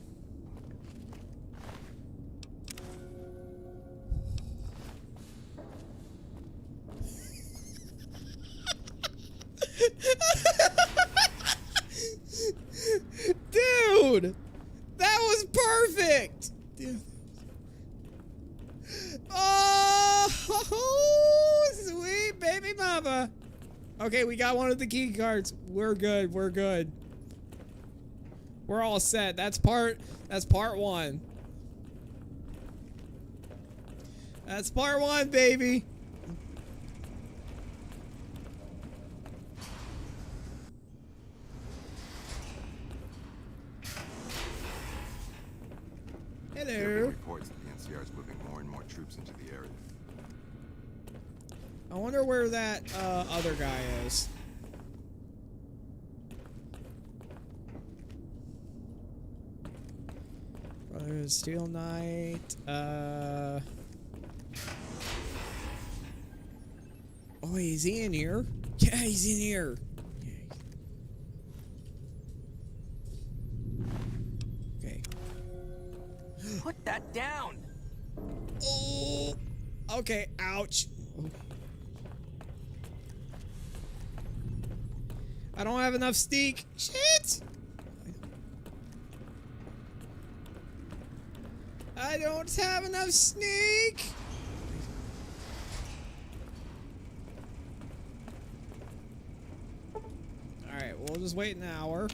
Dude! That was perfect! Dude. Oh, sweet baby mama. Okay, we got one of the key cards. We're good. We're good. We're all set. That's part one. That's part one, baby. Hello. There have been reports that the NCR is moving more and more troops into the area. I wonder where that other guy is. Brotherhood Steel Knight. Oh, is he in here? Yeah, he's in here. Okay. Put that down! Oh. Okay, ouch. I don't have enough steak. Shit! I don't have enough sneak. Alright, we'll just wait an hour.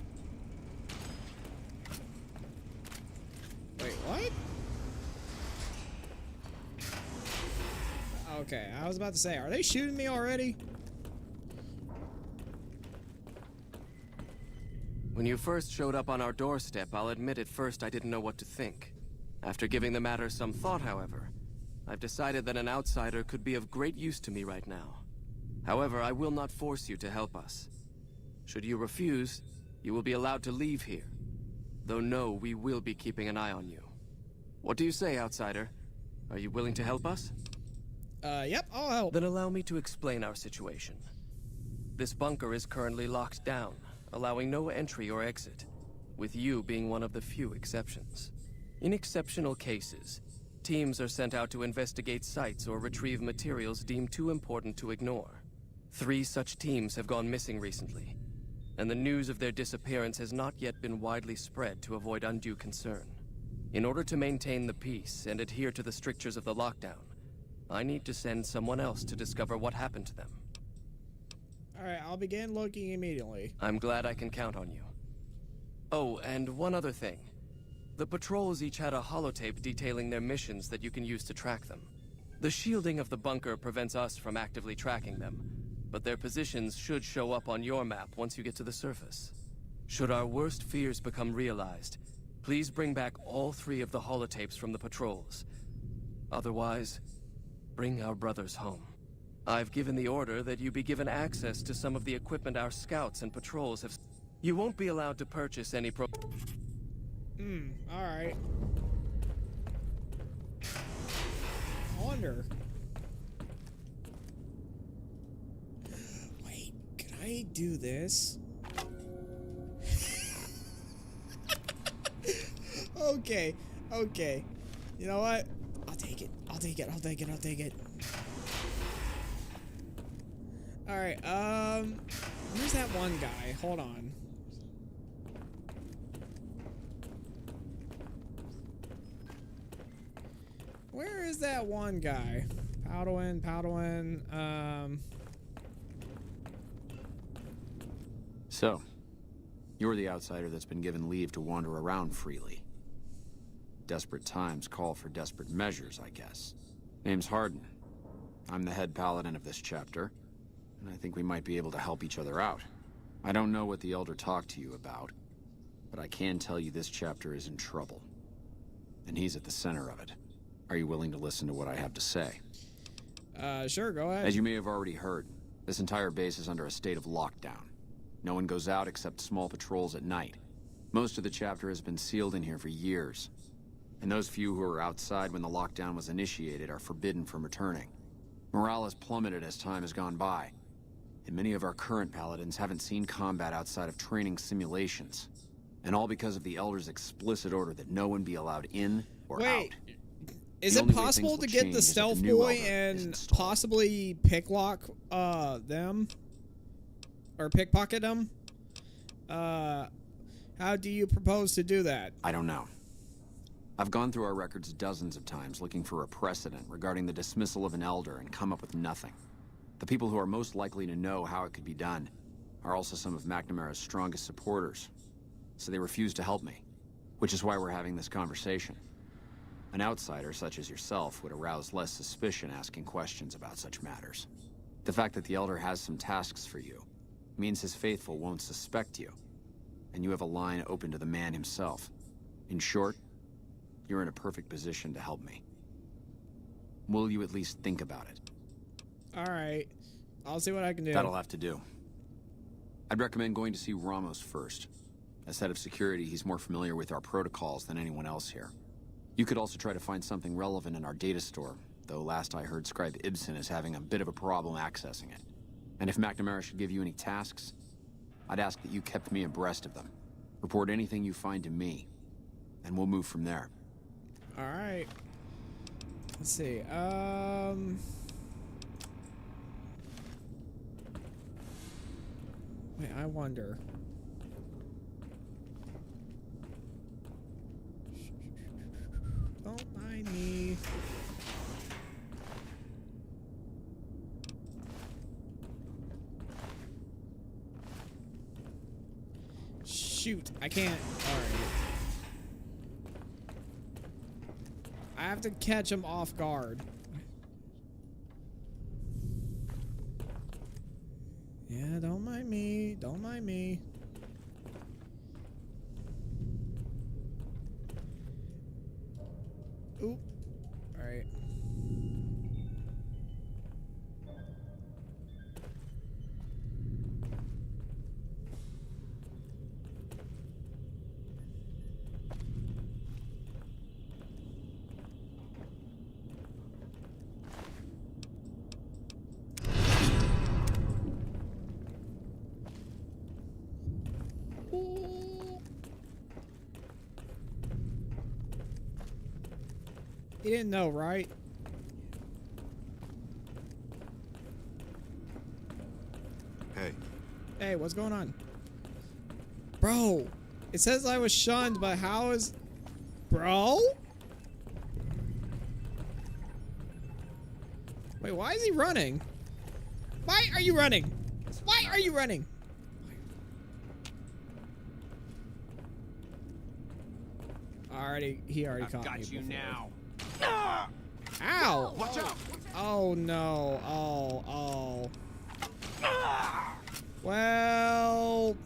Okay, I was about to say, are they shooting me already? When you first showed up on our doorstep, I'll admit at first I didn't know what to think. After giving the matter some thought, however, I've decided that an outsider could be of great use to me right now. However, I will not force you to help us. Should you refuse, you will be allowed to leave here. Though no, we will be keeping an eye on you. What do you say, outsider? Are you willing to help us? Yep, I'll help. Then allow me to explain our situation. This bunker is currently locked down, allowing no entry or exit, with you being one of the few exceptions. In exceptional cases, teams are sent out to investigate sites or retrieve materials deemed too important to ignore. 3 such teams have gone missing recently, and the news of their disappearance has not yet been widely spread to avoid undue concern. In order to maintain the peace and adhere to the strictures of the lockdown, I need to send someone else to discover what happened to them. Alright, I'll begin looking immediately. I'm glad I can count on you. Oh, and one other thing. The patrols each had a holotape detailing their missions that you can use to track them. The shielding of the bunker prevents us from actively tracking them, but their positions should show up on your map once you get to the surface. Should our worst fears become realized, please bring back all 3 of the holotapes from the patrols. Otherwise, bring our brothers home. I've given the order that you be given access to some of the equipment our scouts and patrols have. You won't be allowed to purchase any alright. I wonder. Wait, can I do this? Okay, okay. You know what? I'll take it. I'll take it. I'll take it. I'll take it. Alright, where's that one guy? Hold on. Where is that one guy? Powderwin. So, you're the outsider that's been given leave to wander around freely. Desperate times call for desperate measures, I guess. Name's Hardin. I'm the head paladin of this chapter, and I think we might be able to help each other out. I don't know what the Elder talked to you about, but I can tell you this chapter is in trouble. And he's at the center of it. Are you willing to listen to what I have to say? Sure, go ahead. As you may have already heard, this entire base is under a state of lockdown. No one goes out except small patrols at night. Most of the chapter has been sealed in here for years. And those few who were outside when the lockdown was initiated are forbidden from returning. Morale has plummeted as time has gone by. And many of our current paladins haven't seen combat outside of training simulations. And all because of the Elder's explicit order that no one be allowed in or out. Is it possible to get the stealth boy and possibly picklock them? Or pickpocket them? How do you propose to do that? I don't know. I've gone through our records dozens of times looking for a precedent regarding the dismissal of an Elder and come up with nothing. The people who are most likely to know how it could be done are also some of McNamara's strongest supporters, so they refuse to help me, which is why we're having this conversation. An outsider such as yourself would arouse less suspicion asking questions about such matters. The fact that the Elder has some tasks for you means his faithful won't suspect you, and you have a line open to the man himself. In short, you're in a perfect position to help me. Will you at least think about it? Alright. I'll see what I can do. That'll have to do. I'd recommend going to see Ramos first. As head of security, he's more familiar with our protocols than anyone else here. You could also try to find something relevant in our data store, though last I heard Scribe Ibsen is having a bit of a problem accessing it. And if McNamara should give you any tasks, I'd ask that you kept me abreast of them. Report anything you find to me, and we'll move from there. Alright. Let's see, wait, I wonder. Don't mind me. Shoot, I can't. Alright. I have to catch him off guard. Don't mind me. Don't mind me. Oop. Alright. He didn't know, right? Hey. Hey, what's going on? Bro, it says I was shunned, but how is... Bro? Wait, why is he running? Why are you running? Why are you running? He already caught me before. Now. Ow! Watch out! Oh no! Oh. Well.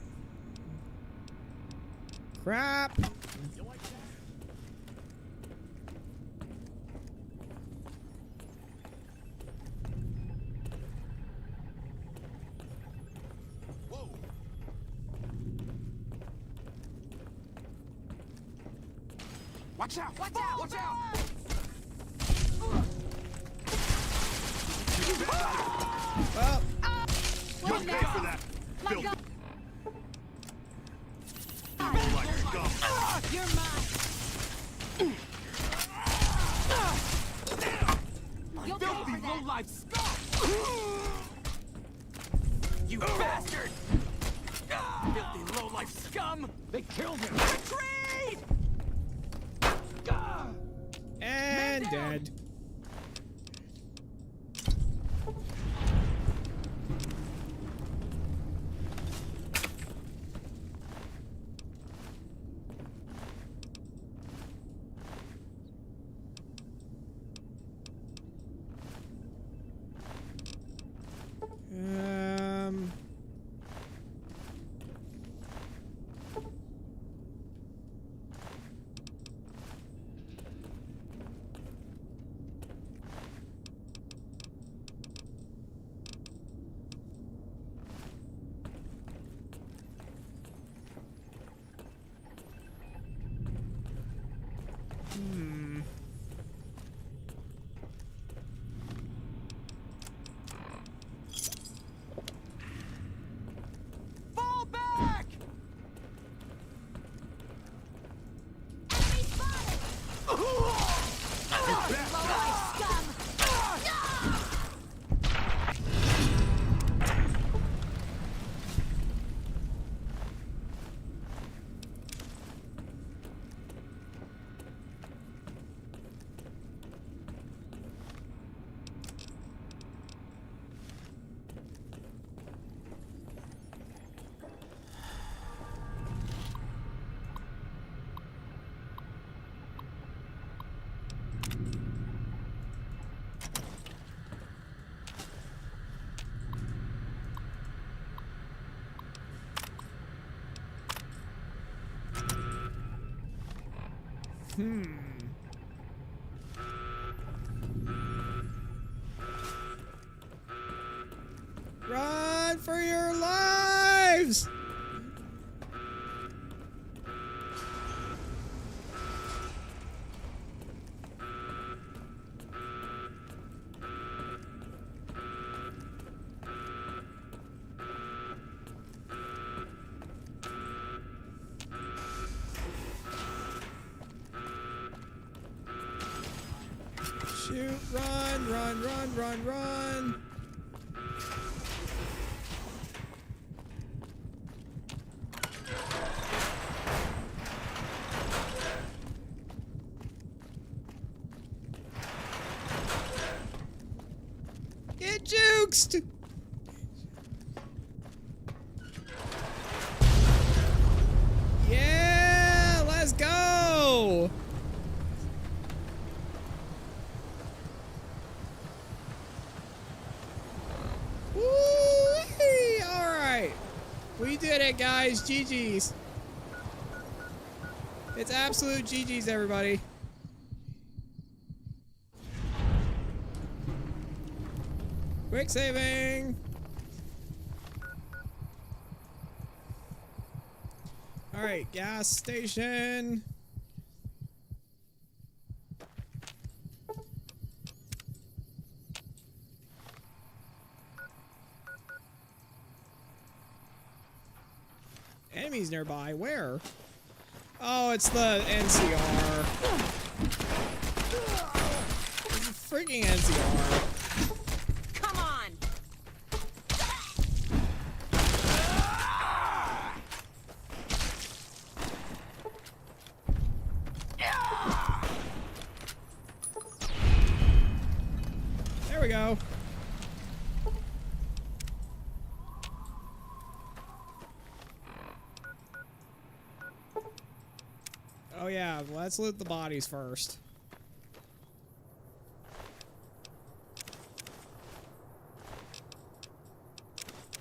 Crap. Watch out! Watch out! Watch out! Well, you'll pay for that, filthy. Like scum. You're mine. You'll pay Filthy for that. low-life scum! You bastard! Filthy low-life scum! They killed him! Retreat! And dead. Fall back! Enemy spotted! Low-life scum! Run for your lives! Shoot, run, run, run, run, run. Get juked! Yeah, let's go! Woo-wee! All right. We did it, guys. GG's. It's absolute GG's, everybody. Quick saving. All right, gas station. Enemies nearby. Where? Oh, it's the NCR. It's a freaking NCR. Come on. There we go. Oh yeah, let's loot the bodies first.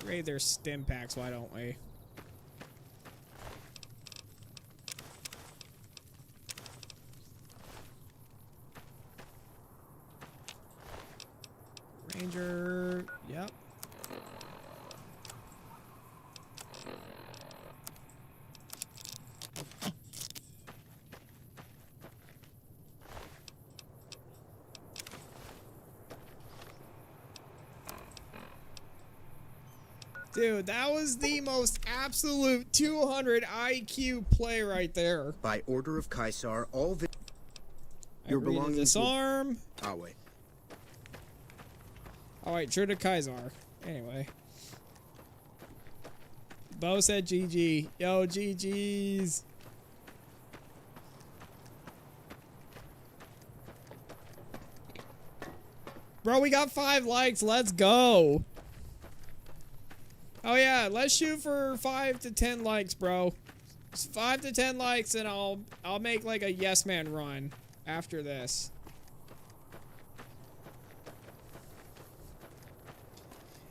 Raid their stim packs, why don't we? Ranger, yep. Dude, that was the most absolute 200 IQ play right there. By order of Kaisar, all the... Your belongings disarm. Ah, wait. Alright, true to Kaisar. Anyway. Bo said GG. Yo, GG's. Bro, we got 5 likes. Let's go. Oh yeah, let's shoot for 5 to 10 likes, bro. Just 5 to 10 likes and I'll make like a yes man run after this.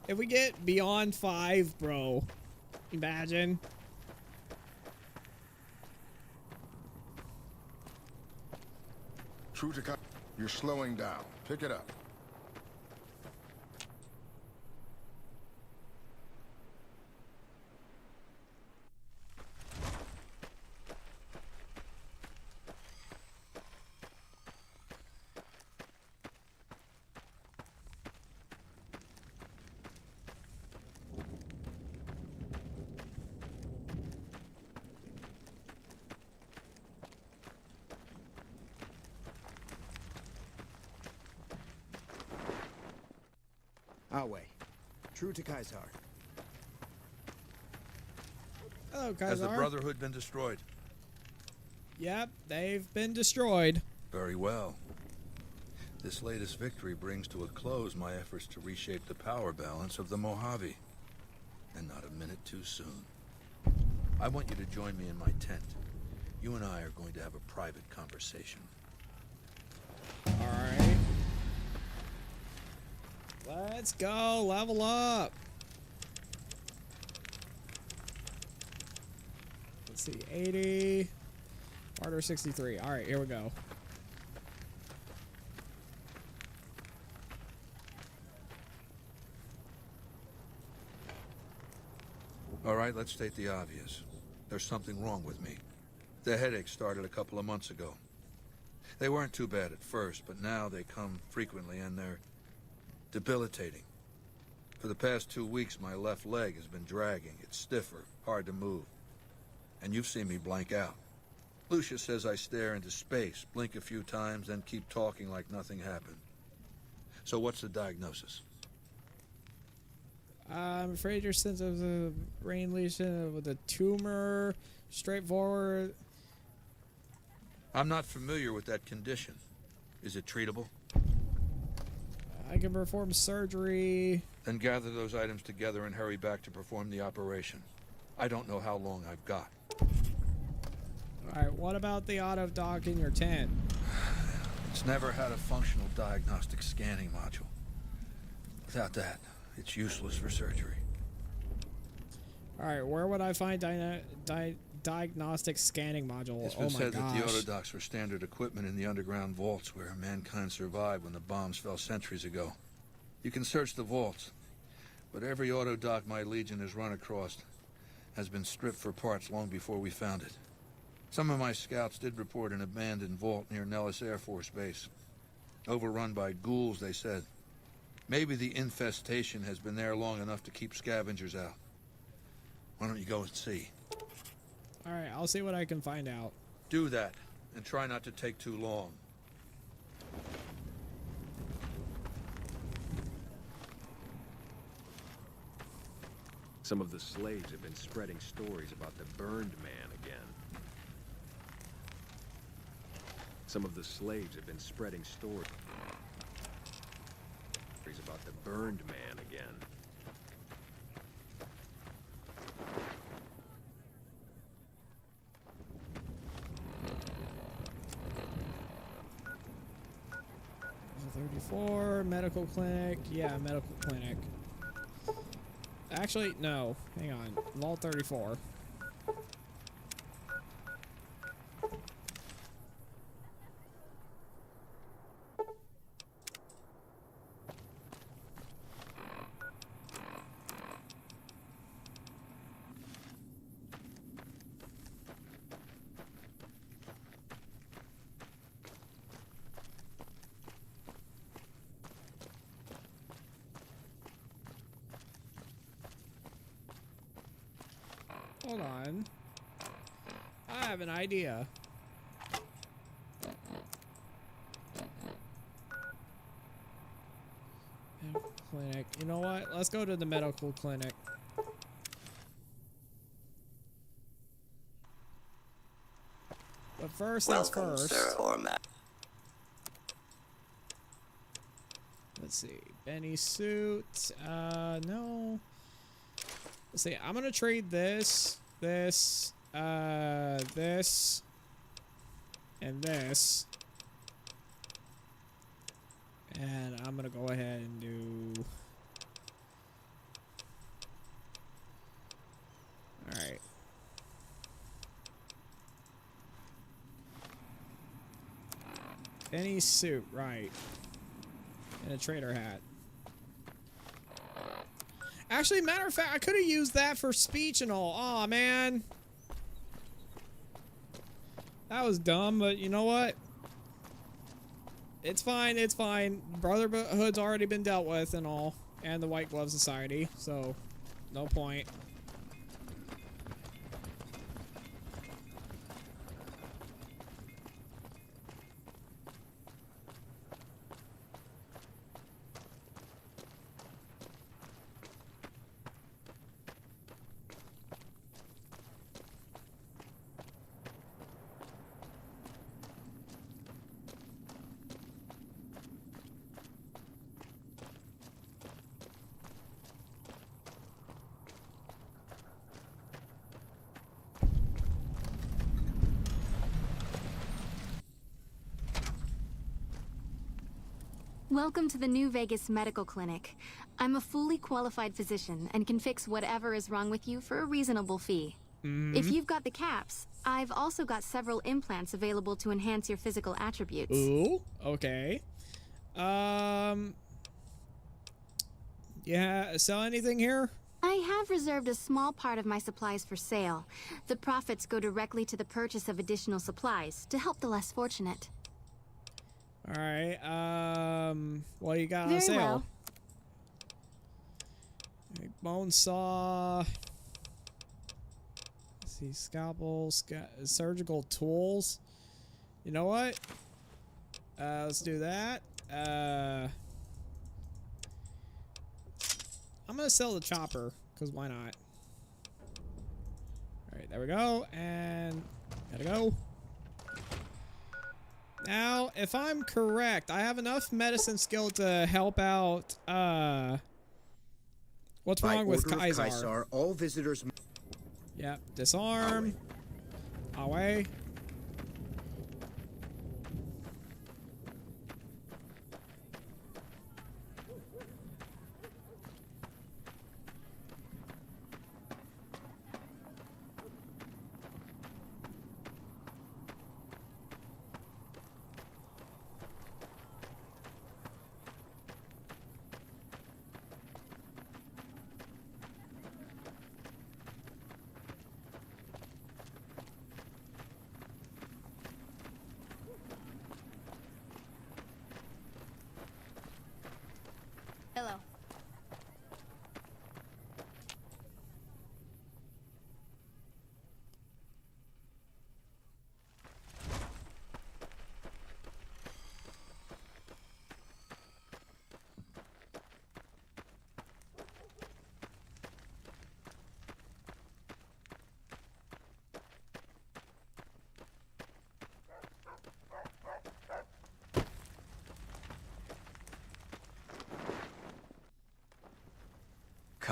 If we get beyond 5, bro, imagine. True to... You're slowing down. Pick it up. Away. True to Kaisar. Oh, Kaisar. Has the Brotherhood been destroyed? Yep, they've been destroyed. Very well. This latest victory brings to a close my efforts to reshape the power balance of the Mojave. And not a minute too soon. I want you to join me in my tent. You and I are going to have a private conversation. Alright. Let's go, level up. Let's see, 80. Order 63. Alright, here we go. Alright, let's state the obvious. There's something wrong with me. The headaches started a couple of months ago. They weren't too bad at first, but now they come frequently and they're debilitating. For the past 2 weeks, my left leg has been dragging. It's stiffer, hard to move. And you've seen me blank out. Lucia says I stare into space, blink a few times, then keep talking like nothing happened. So what's the diagnosis? I'm afraid your sense of the brain lesion with a tumor, straightforward. I'm not familiar with that condition. Is it treatable? I can perform surgery. Then gather those items together and hurry back to perform the operation. I don't know how long I've got. Alright, what about the auto dock in your tent? It's never had a functional diagnostic scanning module. Without that, it's useless for surgery. Alright, where would I find diagnostic scanning module? It's been Oh my said gosh. that the autodocs were standard equipment in the underground vaults where mankind survived when the bombs fell centuries ago. You can search the vaults, but every autodoc my Legion has run across has been stripped for parts long before we found it. Some of my scouts did report an abandoned vault near Nellis Air Force Base. Overrun by ghouls, they said. Maybe the infestation has been there long enough to keep scavengers out. Why don't you go and see? Alright, I'll see what I can find out. Do that, and try not to take too long. Some of the slaves have been spreading stories about the burned man again. Some of the slaves have been spreading stories about the burned man again. .34, medical clinic. Yeah, medical clinic. Actually, no. Hang on. Vault 34. Hold on. I have an idea. Medical clinic. You know what? Let's go to the medical clinic. But first things first. Sir or Let's see. Benny suit. No. Let's see. I'm gonna trade this, this, and this. And I'm gonna go ahead and do. Alright. Benny's suit, right. And a trader hat. Actually, matter of fact, I could have used that for speech and all. Aw, man. That was dumb, but you know what? It's fine, it's fine. Brotherhood's already been dealt with and all. And the White Glove Society, so no point. Welcome to the New Vegas Medical Clinic. I'm a fully qualified physician and can fix whatever is wrong with you for a reasonable fee. If you've got the caps, I've also got several implants available to enhance your physical attributes. Ooh, okay. Yeah, sell anything here? I have reserved a small part of my supplies for sale. The profits go directly to the purchase of additional supplies to help the less fortunate. Alright, what do you got on Very sale? well. Bone saw. Let's see, scalpel, surgical tools. You know what? Let's do that. I'm gonna sell the chopper, because why not? Alright, there we go, and gotta go. Now, if I'm correct, I have enough medicine skill to help out, what's wrong with Kaisar? Kaisar, all visitors... Yep, disarm. Away.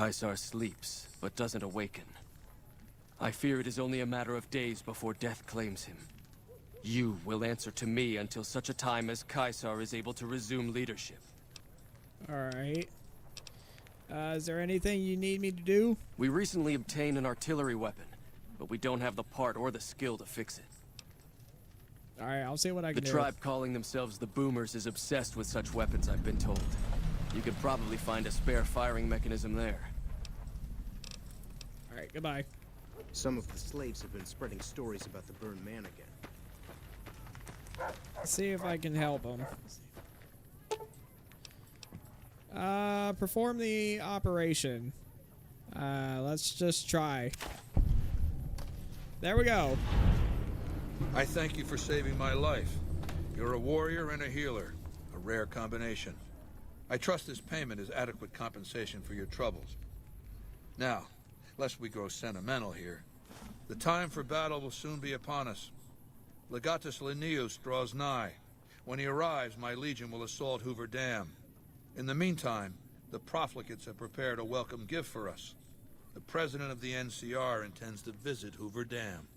Caesar sleeps, but doesn't awaken. I fear it is only a matter of days before death claims him. You will answer to me until such a time as Caesar is able to resume leadership. Alright. Is there anything you need me to do? We recently obtained an artillery weapon, but we don't have the part or the skill to fix it. Alright, I'll see what I can do. The tribe calling themselves the Boomers is obsessed with such weapons, I've been told. You could probably find a spare firing mechanism there. Alright, goodbye. Some of the slaves have been spreading stories about the burned man again. Let's see if I can help them. Perform the operation. Let's just try. There we go. I thank you for saving my life. You're a warrior and a healer, a rare combination. I trust this payment is adequate compensation for your troubles. Now, lest we grow sentimental here, the time for battle will soon be upon us. Legatus Linnaeus draws nigh. When he arrives, my legion will assault Hoover Dam. In the meantime, the profligates have prepared a welcome gift for us. The president of the NCR intends to visit Hoover Dam.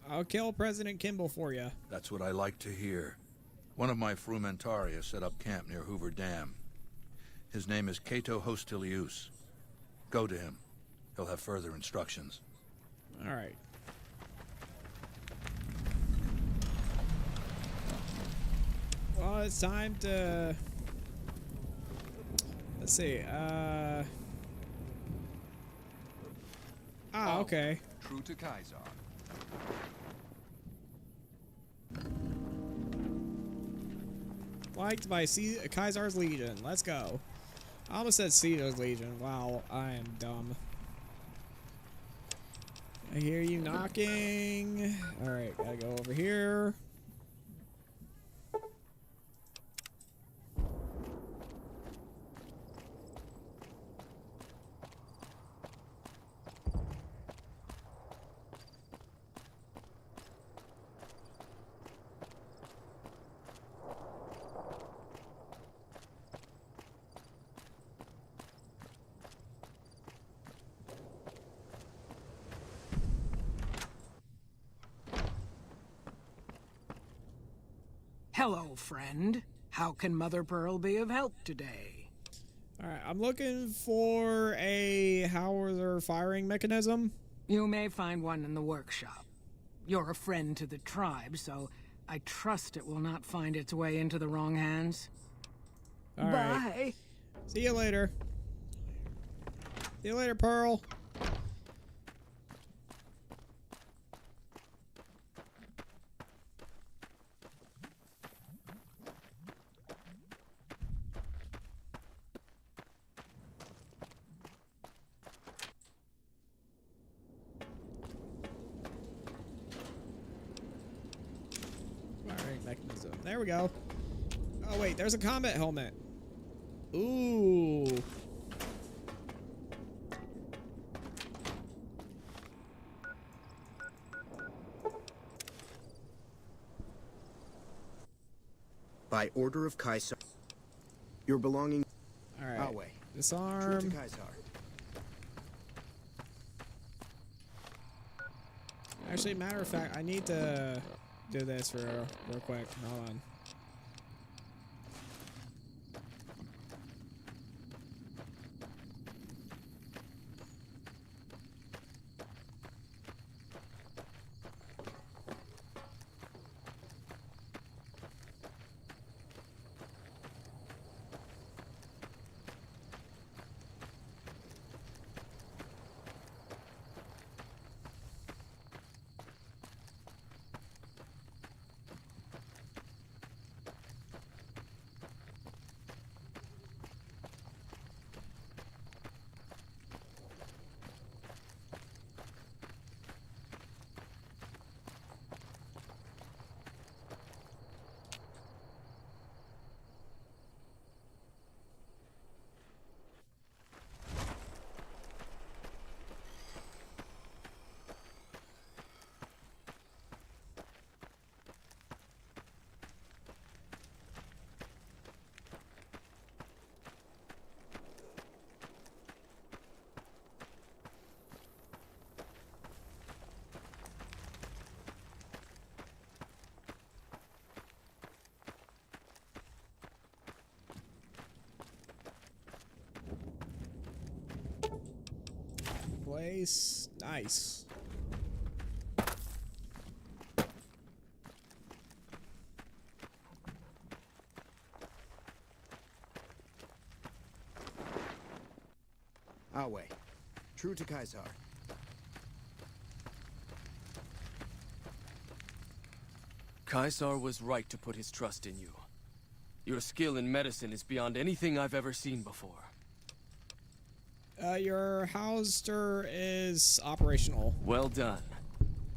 I'll kill President Kimball for you. That's what I like to hear. One of my frumentaria set up camp near Hoover Dam. His name is Cato Hostilius. Go to him. He'll have further instructions. All right. Well, it's time to... Let's see. Okay. True to Caesar. Liked by Caesar's Legion. Let's go. I almost said Caesar's Legion. Wow, I am dumb. I hear you knocking. Alright, gotta go over here. Hello, friend. How can Mother Pearl be of help today? Alright, I'm looking for a howitzer firing mechanism. You may find one in the workshop. You're a friend to the tribe, so I trust it will not find its way into the wrong hands. Alright. Bye. See you later. See you later, Pearl. Mechanism. There we go. Oh wait, there's a combat helmet. Ooh. By order of Caesar, your belongings. All right. Our way. Disarm. True to Caesar. Actually, matter of fact, I need to do this real quick. Hold on. place. Nice. Our way. True to Caesar. Caesar was right to put his trust in you. Your skill in medicine is beyond anything I've ever seen before. Your Hauser is operational. Well done.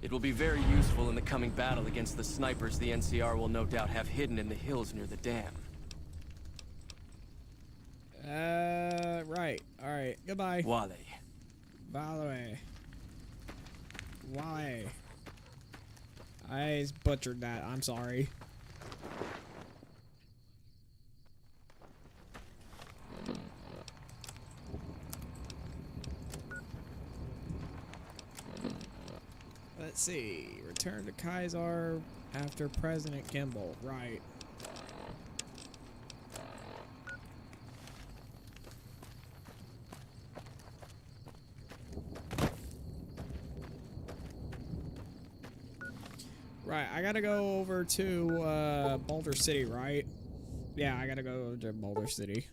It will be very useful in the coming battle against the snipers the NCR will no doubt have hidden in the hills near the dam. Right. Alright. Goodbye. Wale. Vale. Wale. I butchered that. I'm sorry. Let's see. Return to Caesar after President Kimball. Right. Right, I gotta go over to Boulder City, right? Yeah, I gotta go to Boulder City.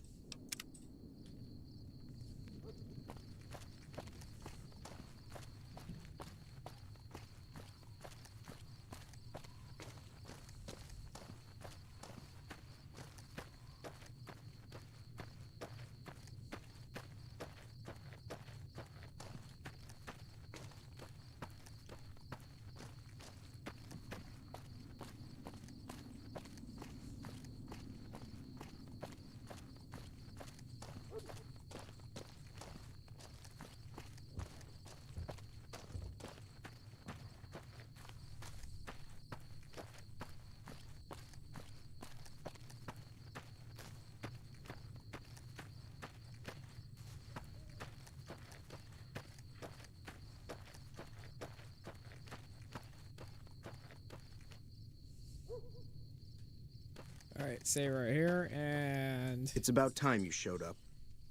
Alright, say right here, and... It's about time you showed up.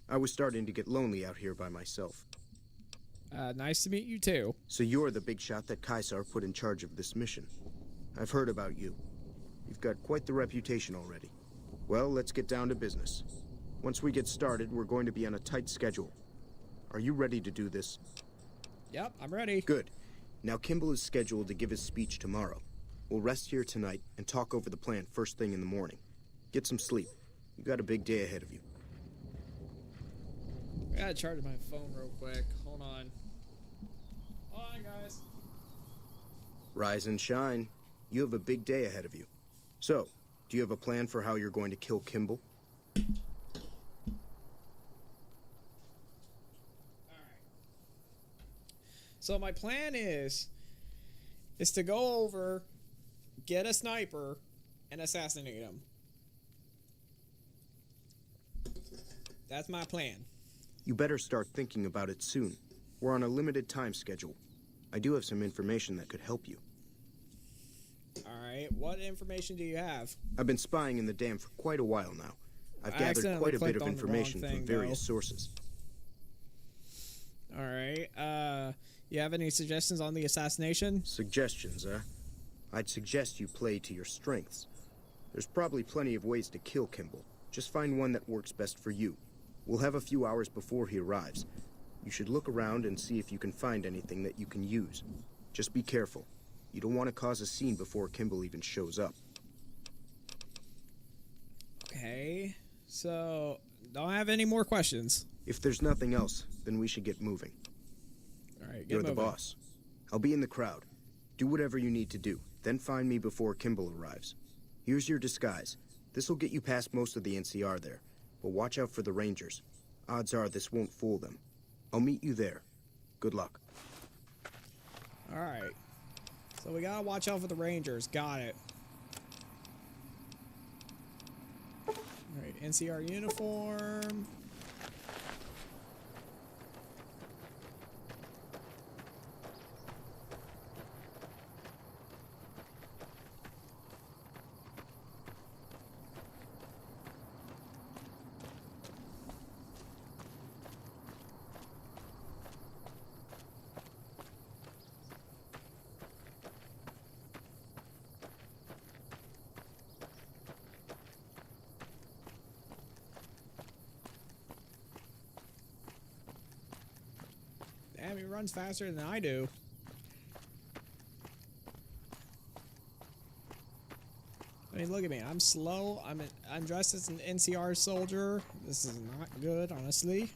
I was starting to get lonely out here by myself. Nice to meet you too. So you're the big shot that Caesar put in charge of this mission. I've heard about you. You've got quite the reputation already. Well, let's get down to business. Once we get started, we're going to be on a tight schedule. Are you ready to do this? Yep, I'm ready. Good. Now Kimball is scheduled to give his speech tomorrow. We'll rest here tonight and talk over the plan first thing in the morning. Get some sleep. You got a big day ahead of you. I gotta charge my phone real quick. Hold on. Hold on, guys. Rise and shine. You have a big day ahead of you. So, do you have a plan for how you're going to kill Kimball? So my plan is to go over, get a sniper, and assassinate him. That's my plan. You better start thinking about it soon. We're on a limited time schedule. I do have some information that could help you. Alright, what information do you have? I've been spying in the dam for quite a while now. I've gathered quite a bit of information from various sources. Alright, you have any suggestions on the assassination? Suggestions, huh? I'd suggest you play to your strengths. There's probably plenty of ways to kill Kimball. Just find one that works best for you. We'll have a few hours before he arrives. You should look around and see if you can find anything that you can use. Just be careful. You don't want to cause a scene before Kimball even shows up. Okay, so don't have any more questions. If there's nothing else, then we should get moving. Alright, You're the boss. I'll be in the crowd. Do whatever you need to do, then find me before Kimball arrives. Here's your disguise. This'll get you past most of the NCR there, but watch out for the Rangers. Odds are this won't fool them. I'll meet you there. Good luck. Alright. So we gotta watch out for the Rangers. Got it. Alright, NCR uniform. runs faster than I do. I mean, look at me. I'm slow. I'm dressed as an NCR soldier. This is not good, honestly.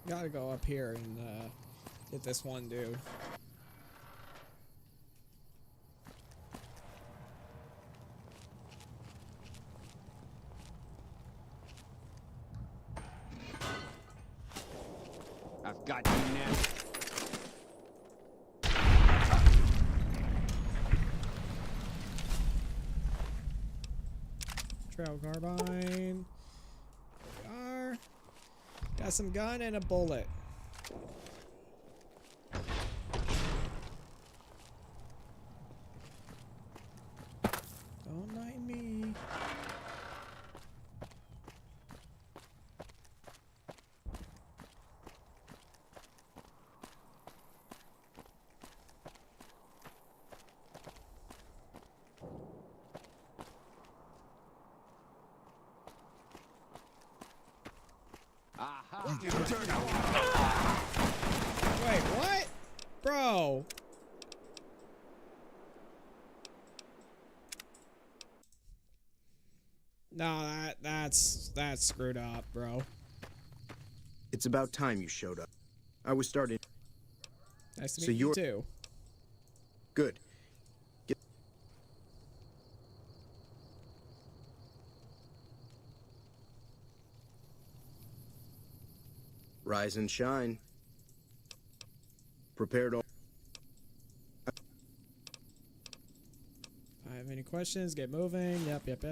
Gotta go up here and get this one dude. I've got you now. Trail carbine. There we are. Got some gun and a bullet. Don't mind me. Wait, what? Bro. No, that's screwed up, bro. It's about time you showed up. I was starting. Nice to meet you too. Good. Rise and shine. Prepared all. If I have any questions, get moving. Yep.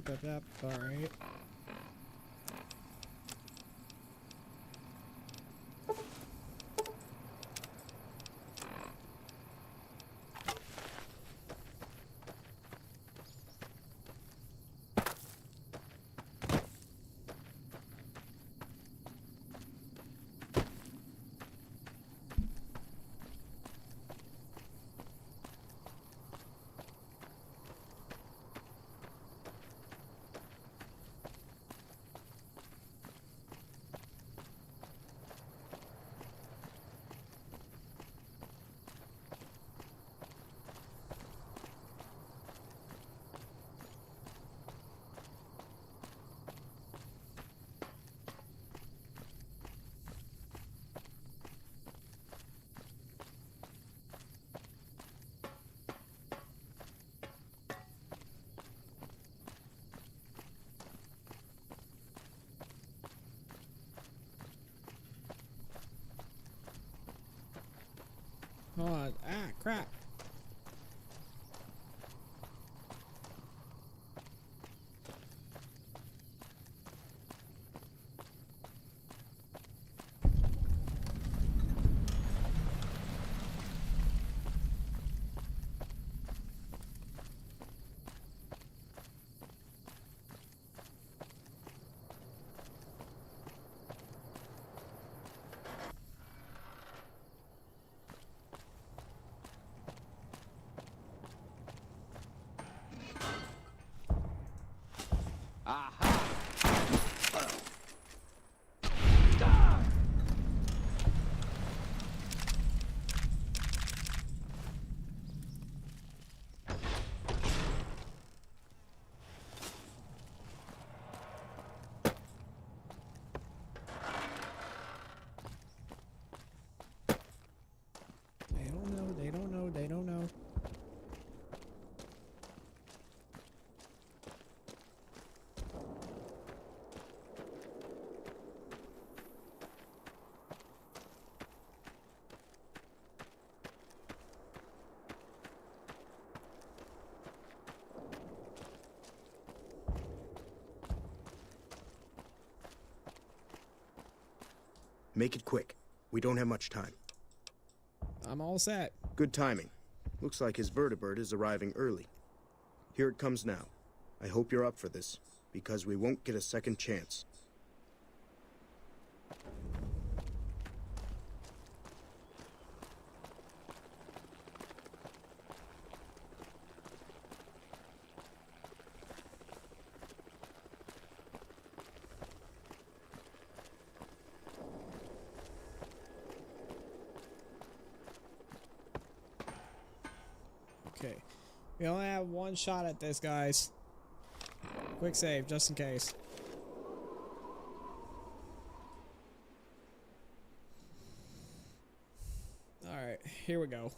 Alright. Hold on. Ah, crap. Make it quick. We don't have much time. I'm all set. Good timing. Looks like his vertibird is arriving early. Here it comes now. I hope you're up for this, because we won't get a second chance. Okay. We only have one shot at this, guys. Quick save, just in case. Alright, here we go.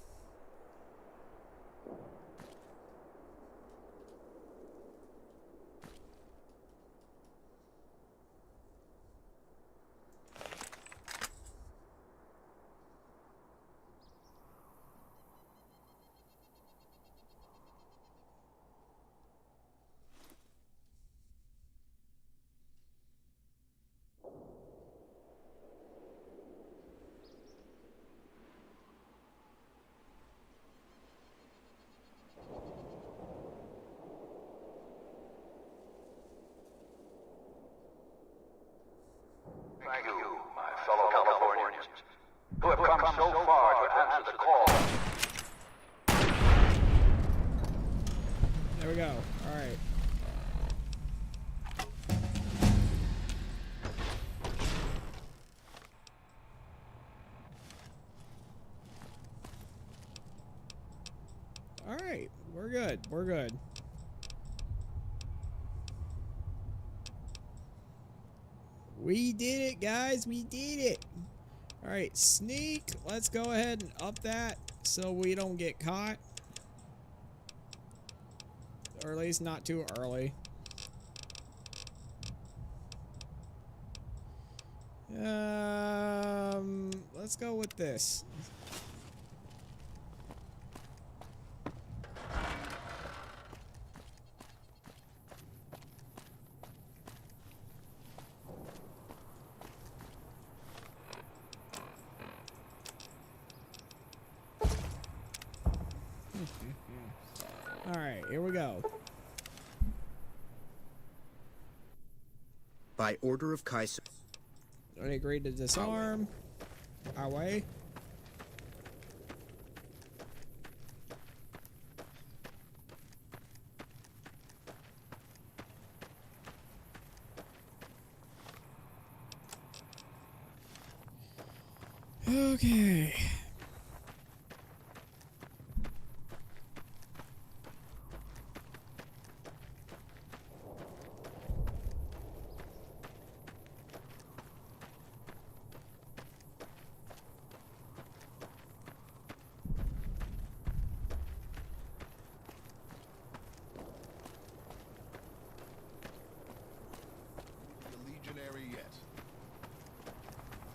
Thank you, my fellow Californians, who have come so far to answer the call. There we go. Alright. Alright, we're good. We're good. We did it, guys. We did it. Alright, sneak. Let's go ahead and up that so we don't get caught. Or at least not too early. Let's go with this. Alright, here we go. By order of Kaiser. I agreed to disarm. Our way. Okay.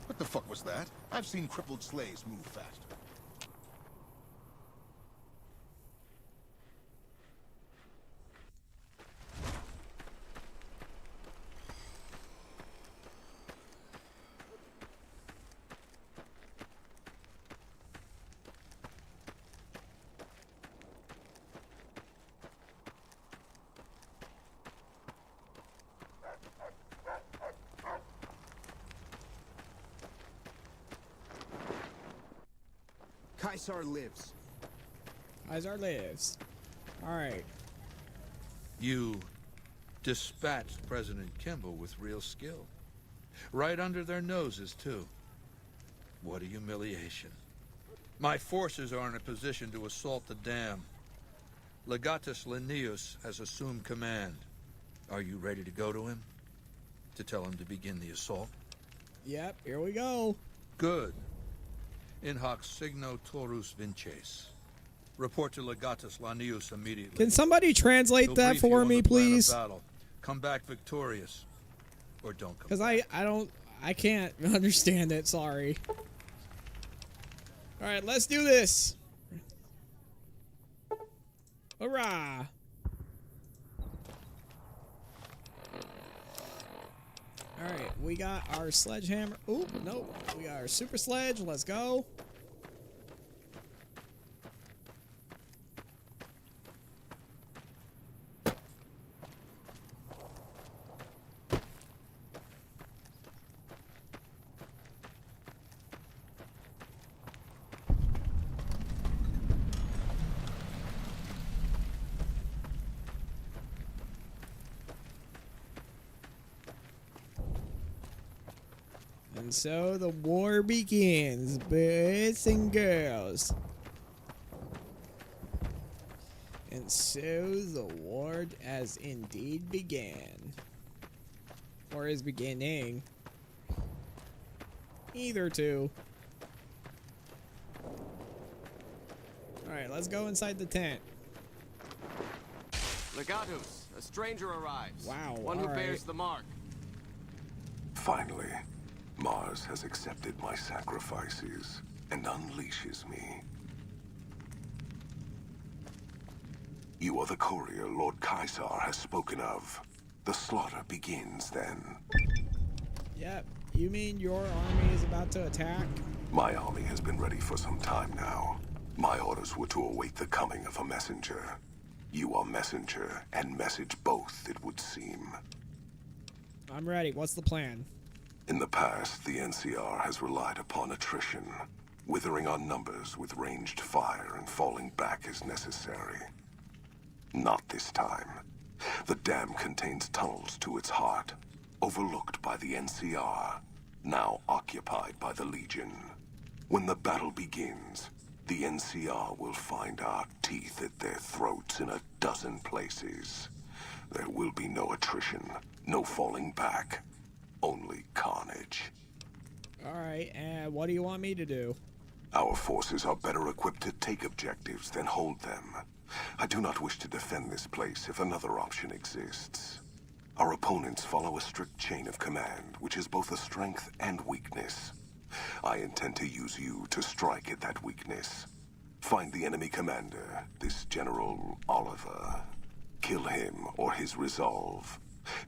What the fuck was that? I've seen crippled slaves move faster. Kaiser lives. Kaiser lives. Alright. You dispatched President Kimball with real skill. Right under their noses, too. What a humiliation. My forces are in a position to assault the dam. Legatus Linnaeus has assumed command. Are you ready to go to him? To tell him to begin the assault? Yep, here we go. Good. In hoc signo torus vinces. Report to Legatus Linnaeus immediately. Can somebody translate that for me, please? Come back victorious. Or don't come back. Because I can't understand it, sorry. Alright, let's do this. Alright, we got our sledgehammer. Oop, nope. We got our super sledge. Let's go. And so the war begins, boys and girls. And so the war has indeed began. Or is beginning. Either two. Alright, let's go inside the tent. Legatus, a stranger arrives. Wow, one who bears the mark. Finally, Mars has accepted my sacrifices and unleashes me. You are the courier Lord Caesar has spoken of. The slaughter begins then. Yep, you mean your army is about to attack? My army has been ready for some time now. My orders were to await the coming of a messenger. You are messenger and message both, it would seem. I'm ready. What's the plan? In the past, the NCR has relied upon attrition, withering our numbers with ranged fire and falling back as necessary. Not this time. The dam contains tunnels to its heart, overlooked by the NCR, now occupied by the Legion. When the battle begins, the NCR will find our teeth at their throats in a dozen places. There will be no attrition, no falling back. Only carnage. Alright, and what do you want me to do? Our forces are better equipped to take objectives than hold them. I do not wish to defend this place if another option exists. Our opponents follow a strict chain of command, which is both a strength and weakness. I intend to use you to strike at that weakness. Find the enemy commander, this General Oliver. Kill him or his resolve.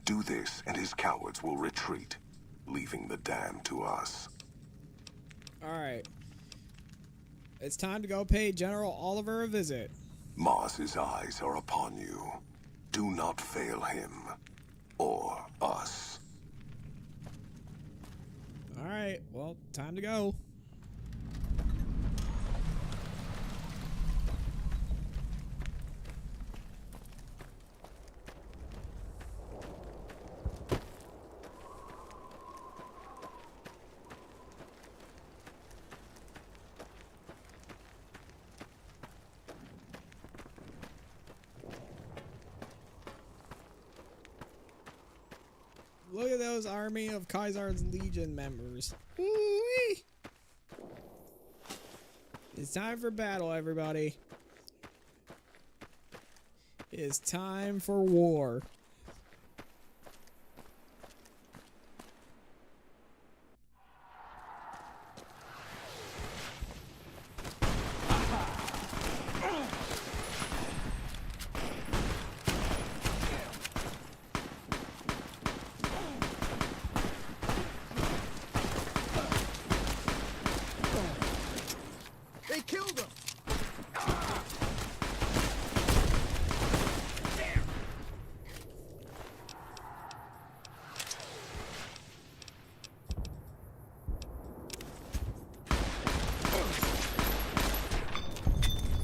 Do this, and his cowards will retreat, leaving the dam to us. Alright. It's time to go pay General Oliver a visit. Mars's eyes are upon you. Do not fail him. Or us. Alright, well, time to go. Look at those army of Caesar's Legion members. Woo-wee. It's time for battle, everybody. It's time for war. They killed him!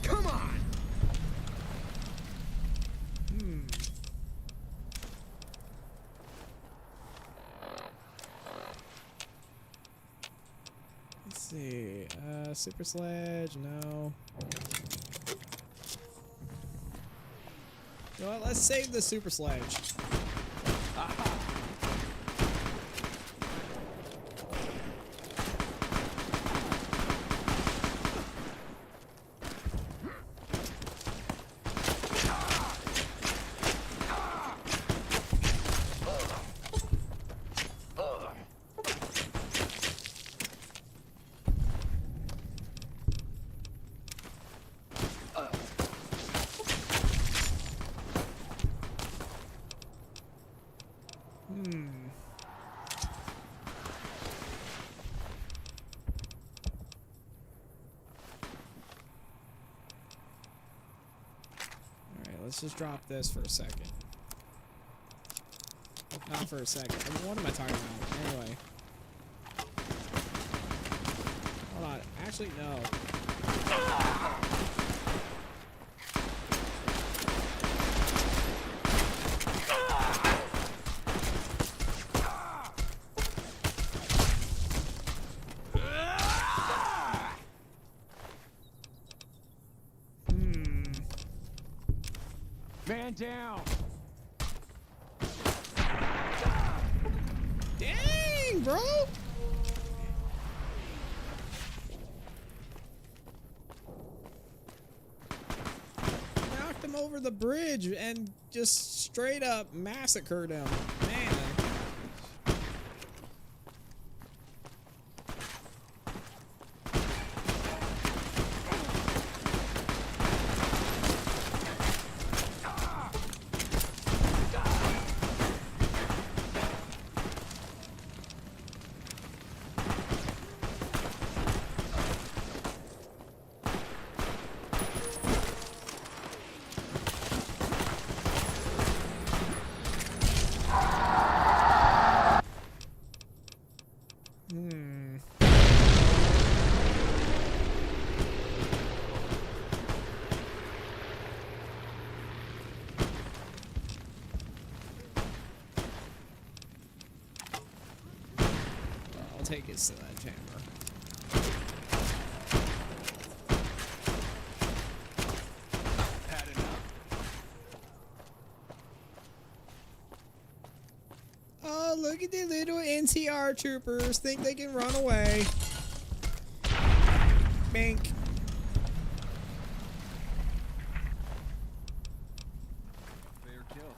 Come on! Let's see. Super Sledge, no. You know what? Let's save the Super Sledge. let's just drop this for a second. Not for a second. I mean, what am I talking about? Anyway. Hold on. Actually, no. Man down! Dang, bro! Knocked him over the bridge and just straight up massacred him. Man. Take his sledgehammer. Oh, look at the little NCR troopers. Think they can run away. Bink. Fair kill.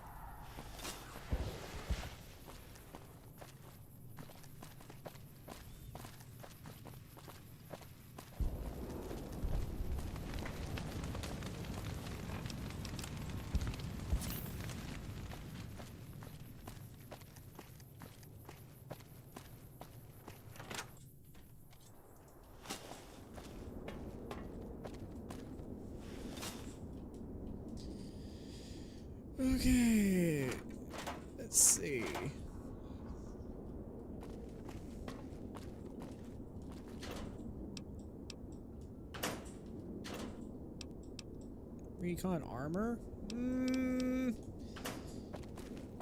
Okay. Let's see. Recon armor?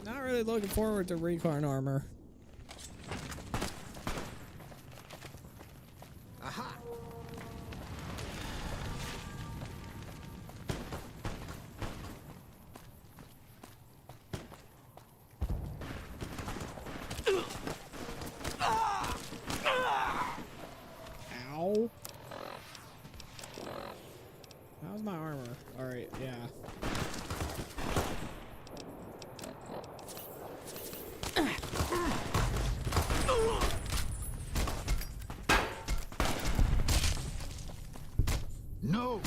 Not really looking forward to recon armor. Aha! Ow. How's my armor? Alright, yeah. No!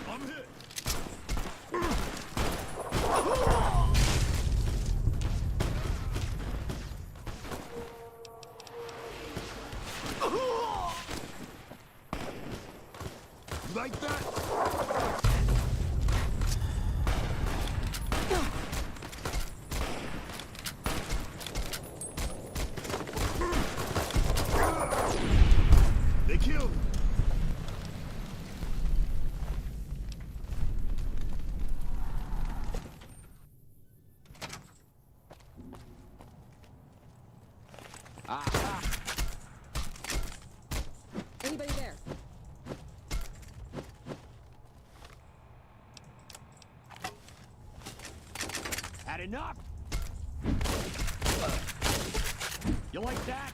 I'm hit! You like that? They killed him. Anybody there? Had enough? You like that?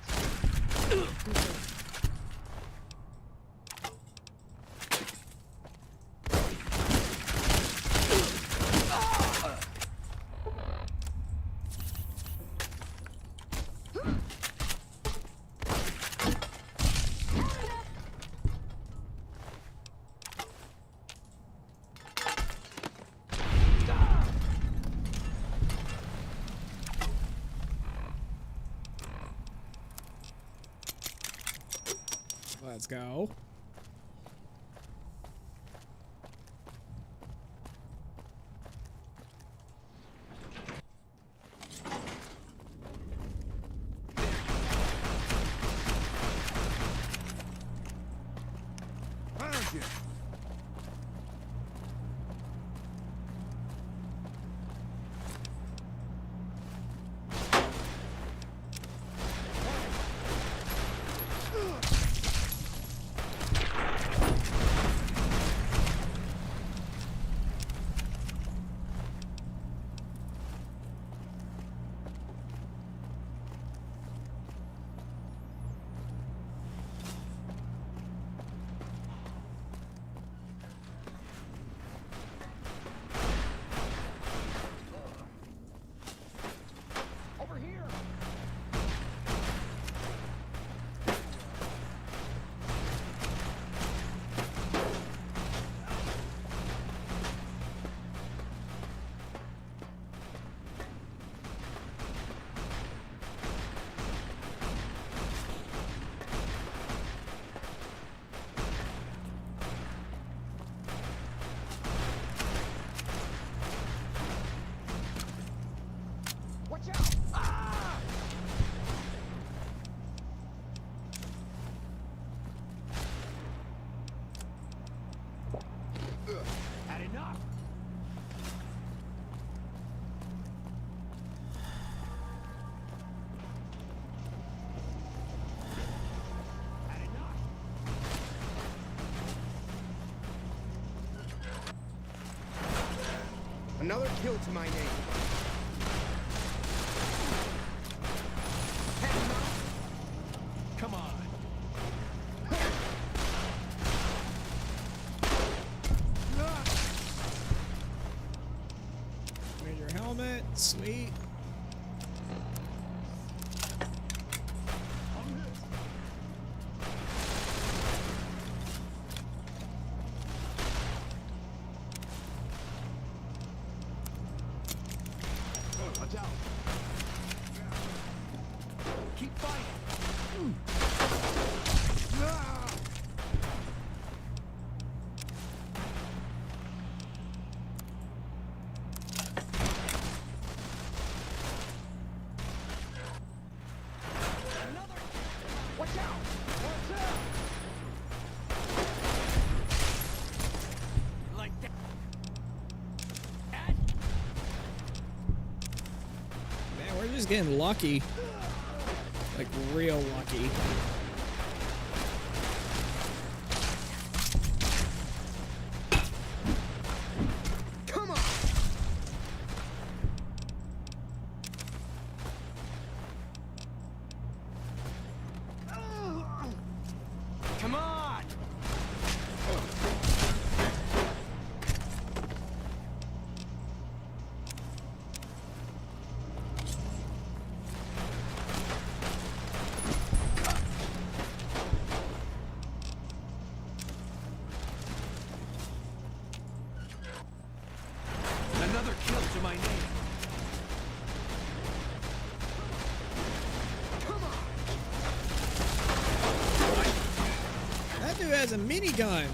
Let's go. Found you. Over here! Watch out! Ah! Had enough? Had enough? Another kill to my name. Come on. Major helmet. Sweet. Watch out. Keep fighting. Watch out! Watch out! Like that? Man, we're just getting lucky. Like, real lucky. Come on! Come on! Another kill to my name. That dude has a minigun.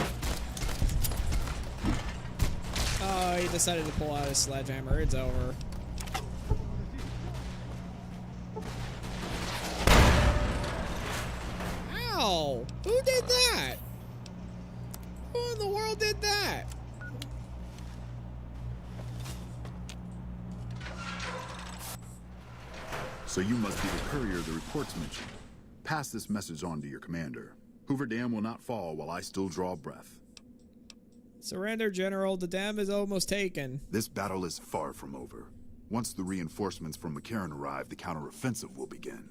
Oh, he decided to pull out his sledgehammer. It's over. Ow! Who did that? Who in the world did that? So you must be the courier the reports mentioned. Pass this message on to your commander. Hoover Dam will not fall while I still draw breath. Surrender, General. The dam is almost taken. This battle is far from over. Once the reinforcements from McCarran arrive, the counteroffensive will begin.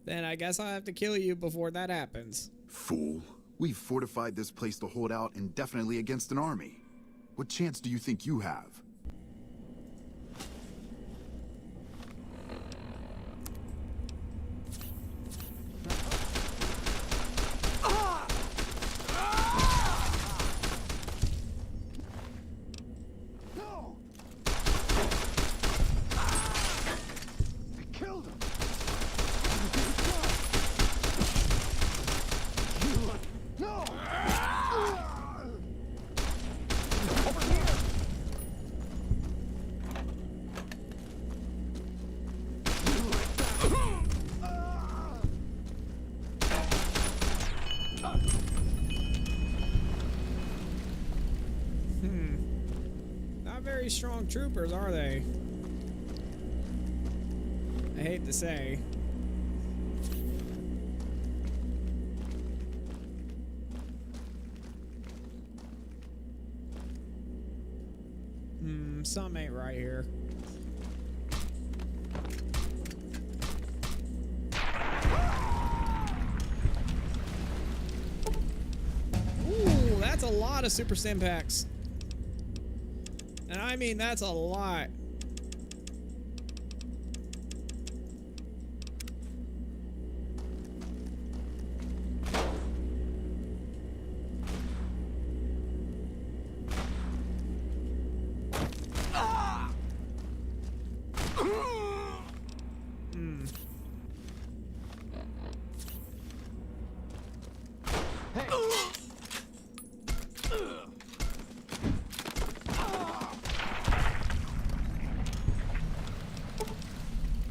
Then I guess I'll have to kill you before that happens. Fool. We've fortified this place to hold out indefinitely against an army. What chance do you think you have? Very strong troopers, are they? I hate to say. Something ain't right here. Ooh, that's a lot of super stim packs. And I mean, that's a lot.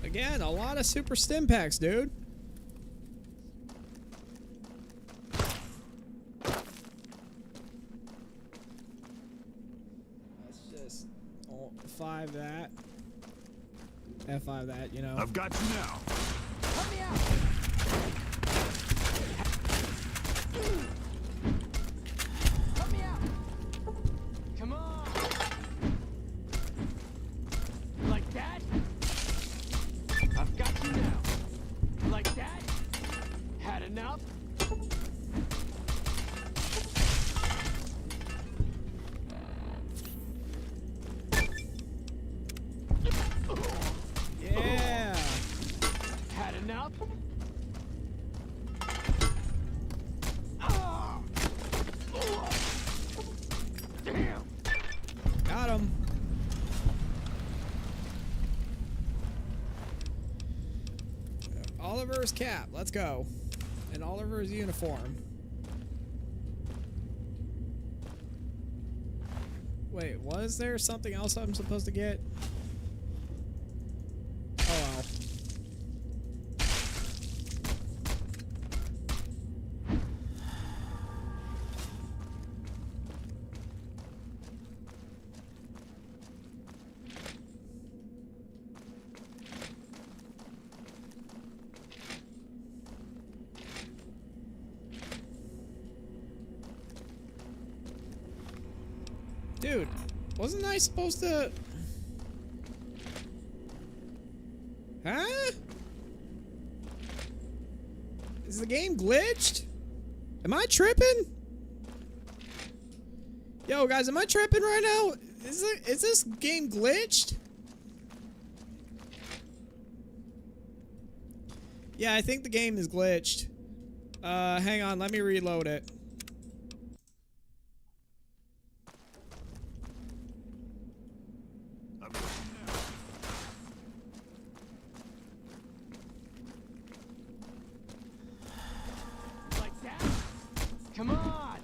Again, a lot of super stim packs, dude. Let's just F5 that. F5 that, you know. I've got you now. Help me out! Help me out! Come on! Like that? I've got you now. Like that? Had enough? Yeah. Had enough? Damn. Got him. Oliver's cap. Let's go. And Oliver's uniform. Wait, was there something else I'm supposed to get? Oh well. Dude, wasn't I supposed to... Huh? Is the game glitched? Am I tripping? Yo, guys, am I tripping right now? Is this game glitched? Yeah, I think the game is glitched. Hang on, let me reload it. Like that? Come on!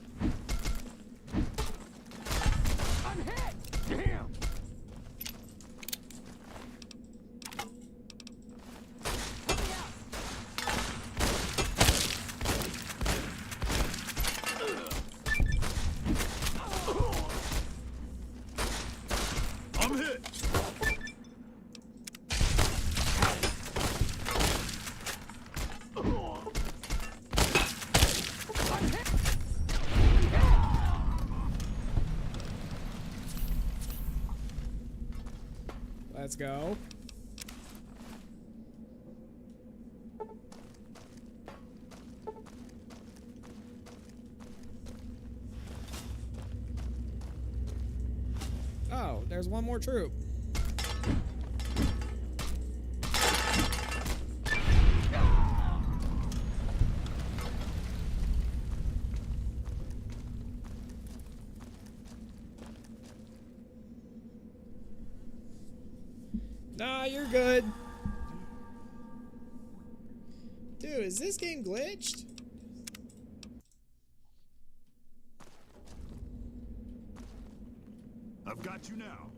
Let's go. Oh, there's one more troop. Nah, you're good. Dude, is this game glitched? I've got you now.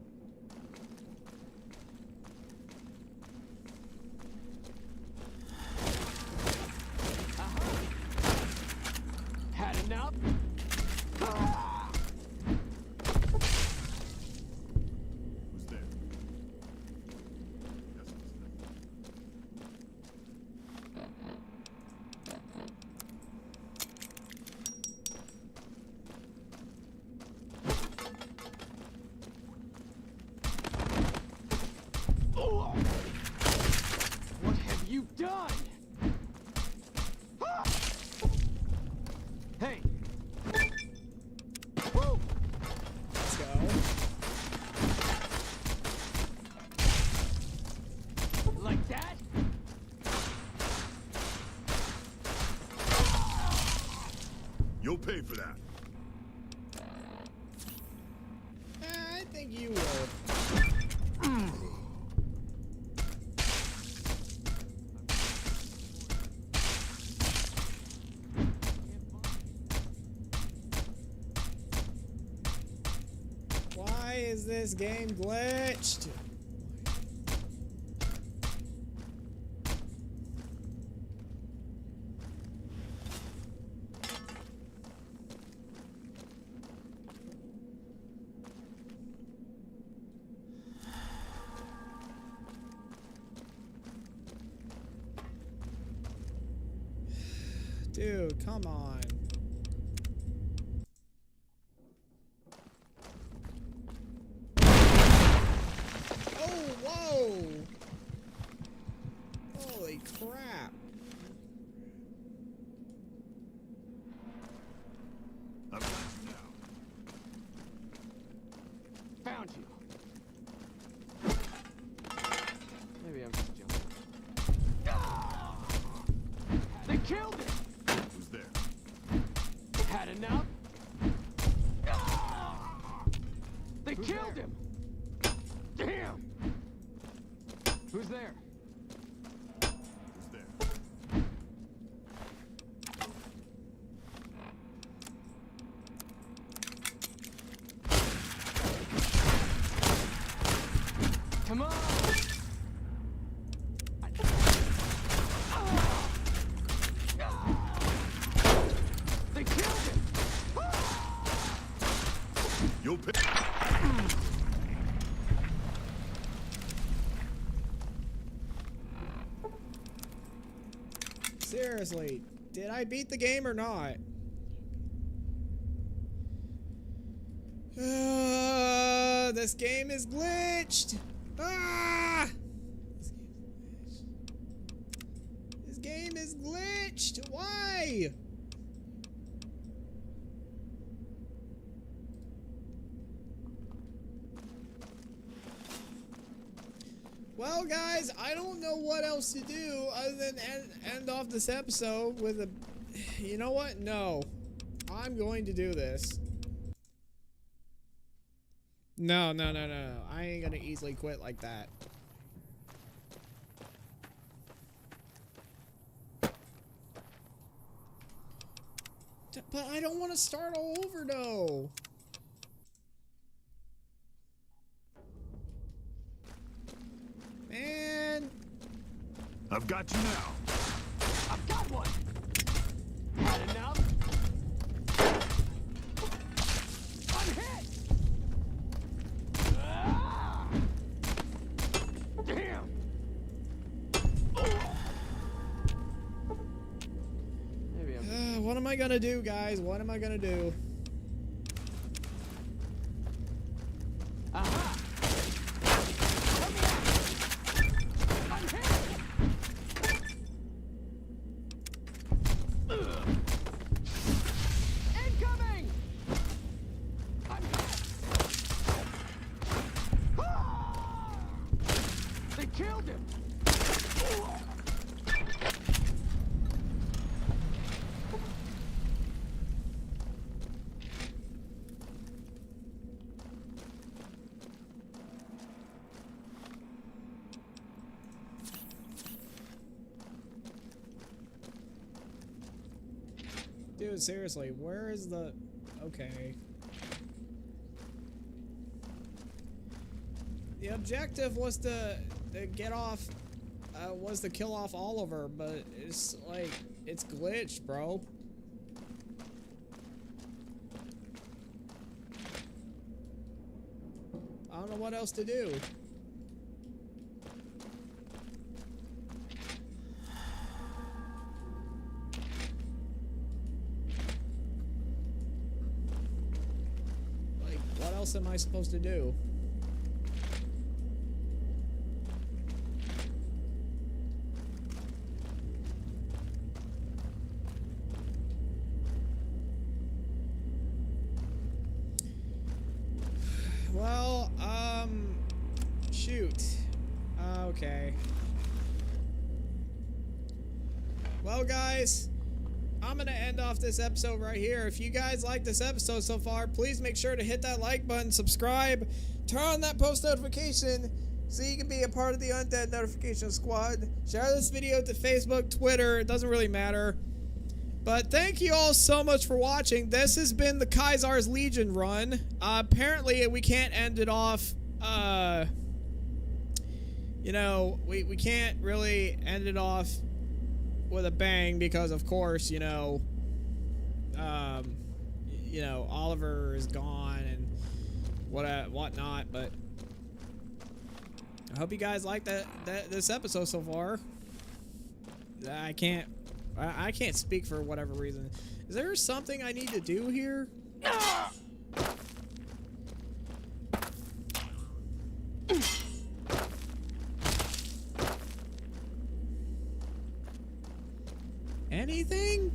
Had enough? Who's there? What have you done? Hey! Whoa! Let's go. Like that? You'll pay for that. I think you will. Why is this game glitched? Dude, come on. Oh, whoa! Holy crap. I've got you now. Found you. Maybe I'm just jumping. They killed him! Who's there? Had enough? They killed him! Damn! Who's there? Who's there? Come on! They killed him! You'll pay. Seriously, did I beat the game or not? This game is glitched! Ah! This game is glitched! Why? Well, guys, I don't know what else to do other than end off this episode with a... You know what? No. I'm going to do this. No. I ain't gonna easily quit like that. But I don't want to start all over, though. Man. I've got you now. I've got one! Had enough? I'm hit! Ah! Damn! Maybe I'm... What am I gonna do, guys? What am I gonna do? Aha! Come here! Dude, seriously, where is the... Okay. The objective was to get off... was to kill off Oliver, but it's like... It's glitched, bro. I don't know what else to do. Like, what else am I supposed to do? Well, shoot. Okay. Well, guys, I'm gonna end off this episode right here. If you guys like this episode so far, please make sure to hit that like button, subscribe, turn on that post notification so you can be a part of the Undead Notification Squad. Share this video to Facebook, Twitter, it doesn't really matter. But thank you all so much for watching. This has been the Caesar's Legion run. Apparently, we can't end it off, you know, we can't really end it off with a bang because, of course, you know, Oliver is gone and whatnot. But I hope you guys like this episode so far. I can't speak for whatever reason. Is there something I need to do here? Anything?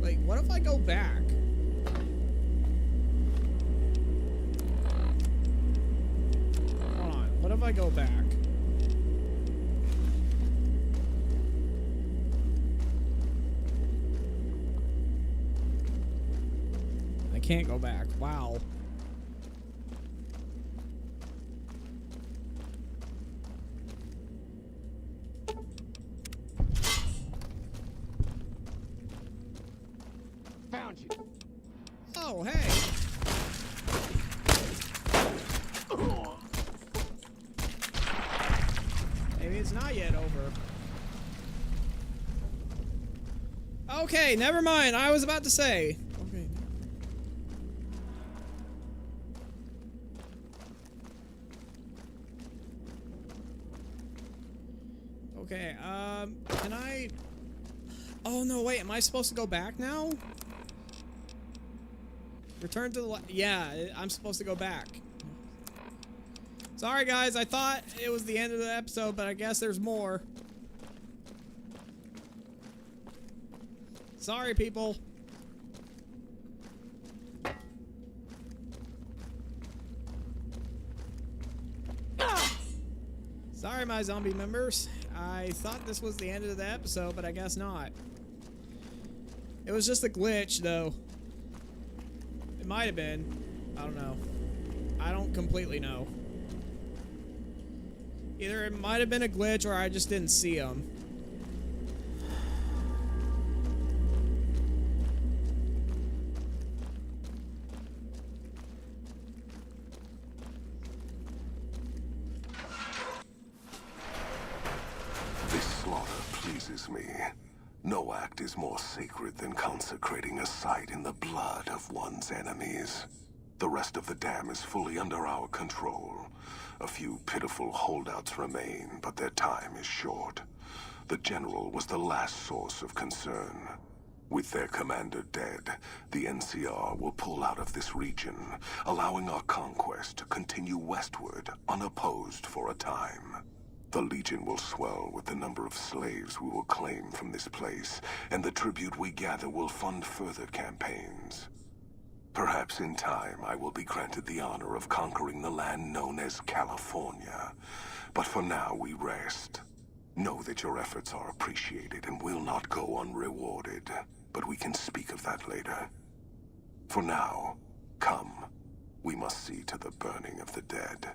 Like, what if I go back? What if I go back? I can't go back. Wow. Found you. Oh, hey. Maybe it's not yet over. Okay, never mind. I was about to say. Okay. Okay, can I... Oh, no, wait. Am I supposed to go back now? Return to the... Yeah, I'm supposed to go back. Sorry, guys. I thought it was the end of the episode, but I guess there's more. Sorry, people. Sorry, my zombie members. I thought this was the end of the episode, but I guess not. It was just a glitch, though. It might have been. I don't know. I don't completely know. Either it might have been a glitch or I just didn't see them. This slaughter pleases me. No act is more sacred than consecrating a site in the blood of one's enemies. The rest of the dam is fully under our control. A few pitiful holdouts remain, but their time is short. The general was the last source of concern. With their commander dead, the NCR will pull out of this region, allowing our conquest to continue westward unopposed for a time. The Legion will swell with the number of slaves we will claim from this place, and the tribute we gather will fund further campaigns. Perhaps in time I will be granted the honor of conquering the land known as California. But for now we rest. Know that your efforts are appreciated and will not go unrewarded. But we can speak of that later. For now, come. We must see to the burning of the dead.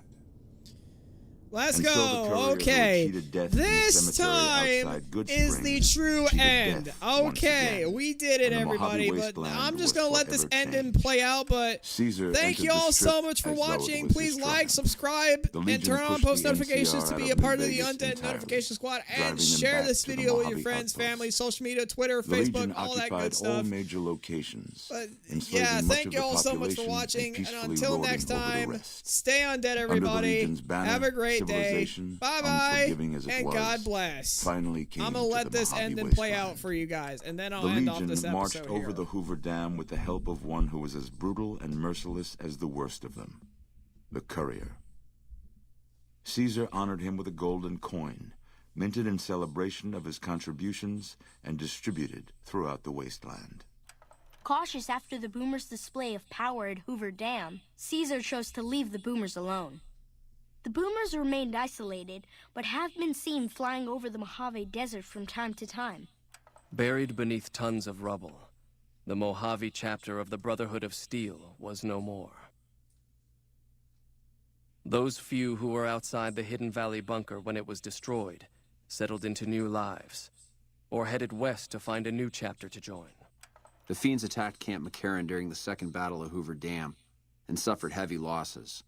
Let's And so the go. courier who Okay. cheated death in the This cemetery time outside Good is the Springs true cheated end. death once Okay, again, we did it, and the Mojave everybody. But Wasteland I'm just was going to let this forever end and changed. play out. But Caesar thank entered you all the so strip much for as though it watching. was Please his like, triumph. subscribe, The and Legion turn on pushed post the notifications NCR to out be of a New part of the Vegas Undead entirely, Notification Squad. And driving them share back this to the video with your Mojave friends, outpost. family, social media, Twitter, The Facebook, Legion all that occupied good stuff. all major locations, But enslaving yeah, much thank of you the all so much for population watching. And peacefully until lording next over the time, rest. stay undead, Under the everybody. Legion's banner, Have a great day. civilization, Bye bye. unforgiving as it And was, God bless. finally came I'm going to to let the this Mojave end and play Wasteland. out for you guys. And then I'll The end off Legion this marched episode over here. the Hoover Dam with the help of one who was as brutal and merciless as the worst of them, the courier. Caesar honored him with a golden coin, minted in celebration of his contributions and distributed throughout the wasteland. Cautious after the boomers' display of power at Hoover Dam, Caesar chose to leave the boomers alone. The boomers remained isolated, but have been seen flying over the Mojave Desert from time to time. Buried beneath tons of rubble, the Mojave chapter of the Brotherhood of Steel was no more. Those few who were outside the Hidden Valley bunker when it was destroyed settled into new lives, or headed west to find a new chapter to join. The Fiends attacked Camp McCarran during the Second Battle of Hoover Dam and suffered heavy losses.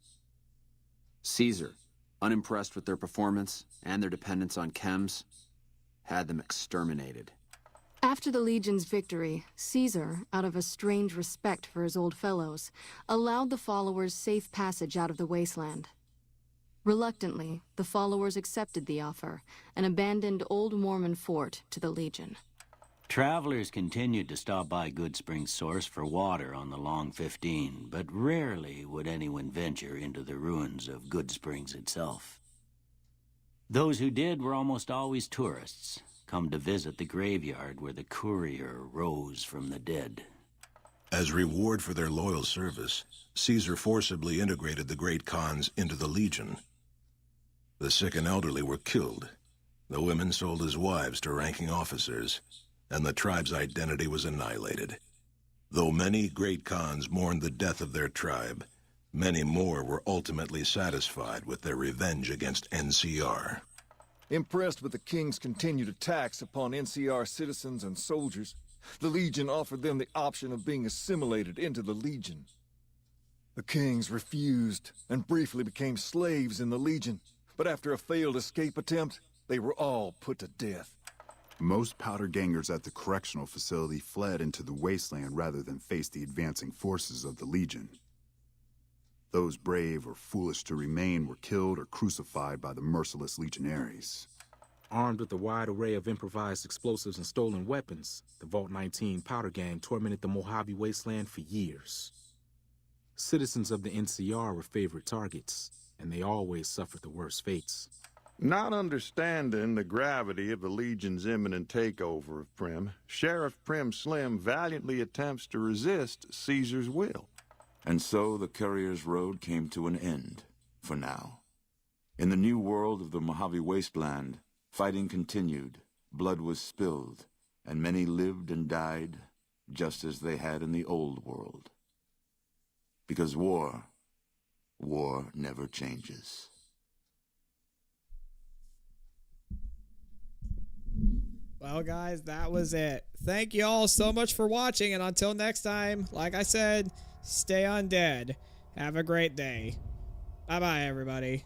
Caesar, unimpressed with their performance and their dependence on chems, had them exterminated. After the Legion's victory, Caesar, out of a strange respect for his old fellows, allowed the followers safe passage out of the wasteland. Reluctantly, the followers accepted the offer and abandoned Old Mormon Fort to the Legion. Travelers continued to stop by Good Springs Source for water on the Long 15, but rarely would anyone venture into the ruins of Good Springs itself. Those who did were almost always tourists, come to visit the graveyard where the courier rose from the dead. As reward for their loyal service, Caesar forcibly integrated the great Khans into the Legion. The sick and elderly were killed, the women sold as wives to ranking officers, and the tribe's identity was annihilated. Though many great Khans mourned the death of their tribe, many more were ultimately satisfied with their revenge against NCR. Impressed with the King's continued attacks upon NCR citizens and soldiers, the Legion offered them the option of being assimilated into the Legion. The Kings refused and briefly became slaves in the Legion, but after a failed escape attempt, they were all put to death. Most powder gangers at the correctional facility fled into the wasteland rather than face the advancing forces of the Legion. Those brave or foolish to remain were killed or crucified by the merciless legionaries. Armed with a wide array of improvised explosives and stolen weapons, the Vault 19 powder gang tormented the Mojave Wasteland for years. Citizens of the NCR were favorite targets, and they always suffered the worst fates. Not understanding the gravity of the Legion's imminent takeover of Prim, Sheriff Prim Slim valiantly attempts to resist Caesar's will. And so the courier's road came to an end, for now. In the new world of the Mojave Wasteland, fighting continued, blood was spilled, and many lived and died just as they had in the old world. Because war never changes. Well, guys, that was it. Thank you all so much for watching, and until next time, like I said, stay undead. Have a great day. Bye-bye, everybody.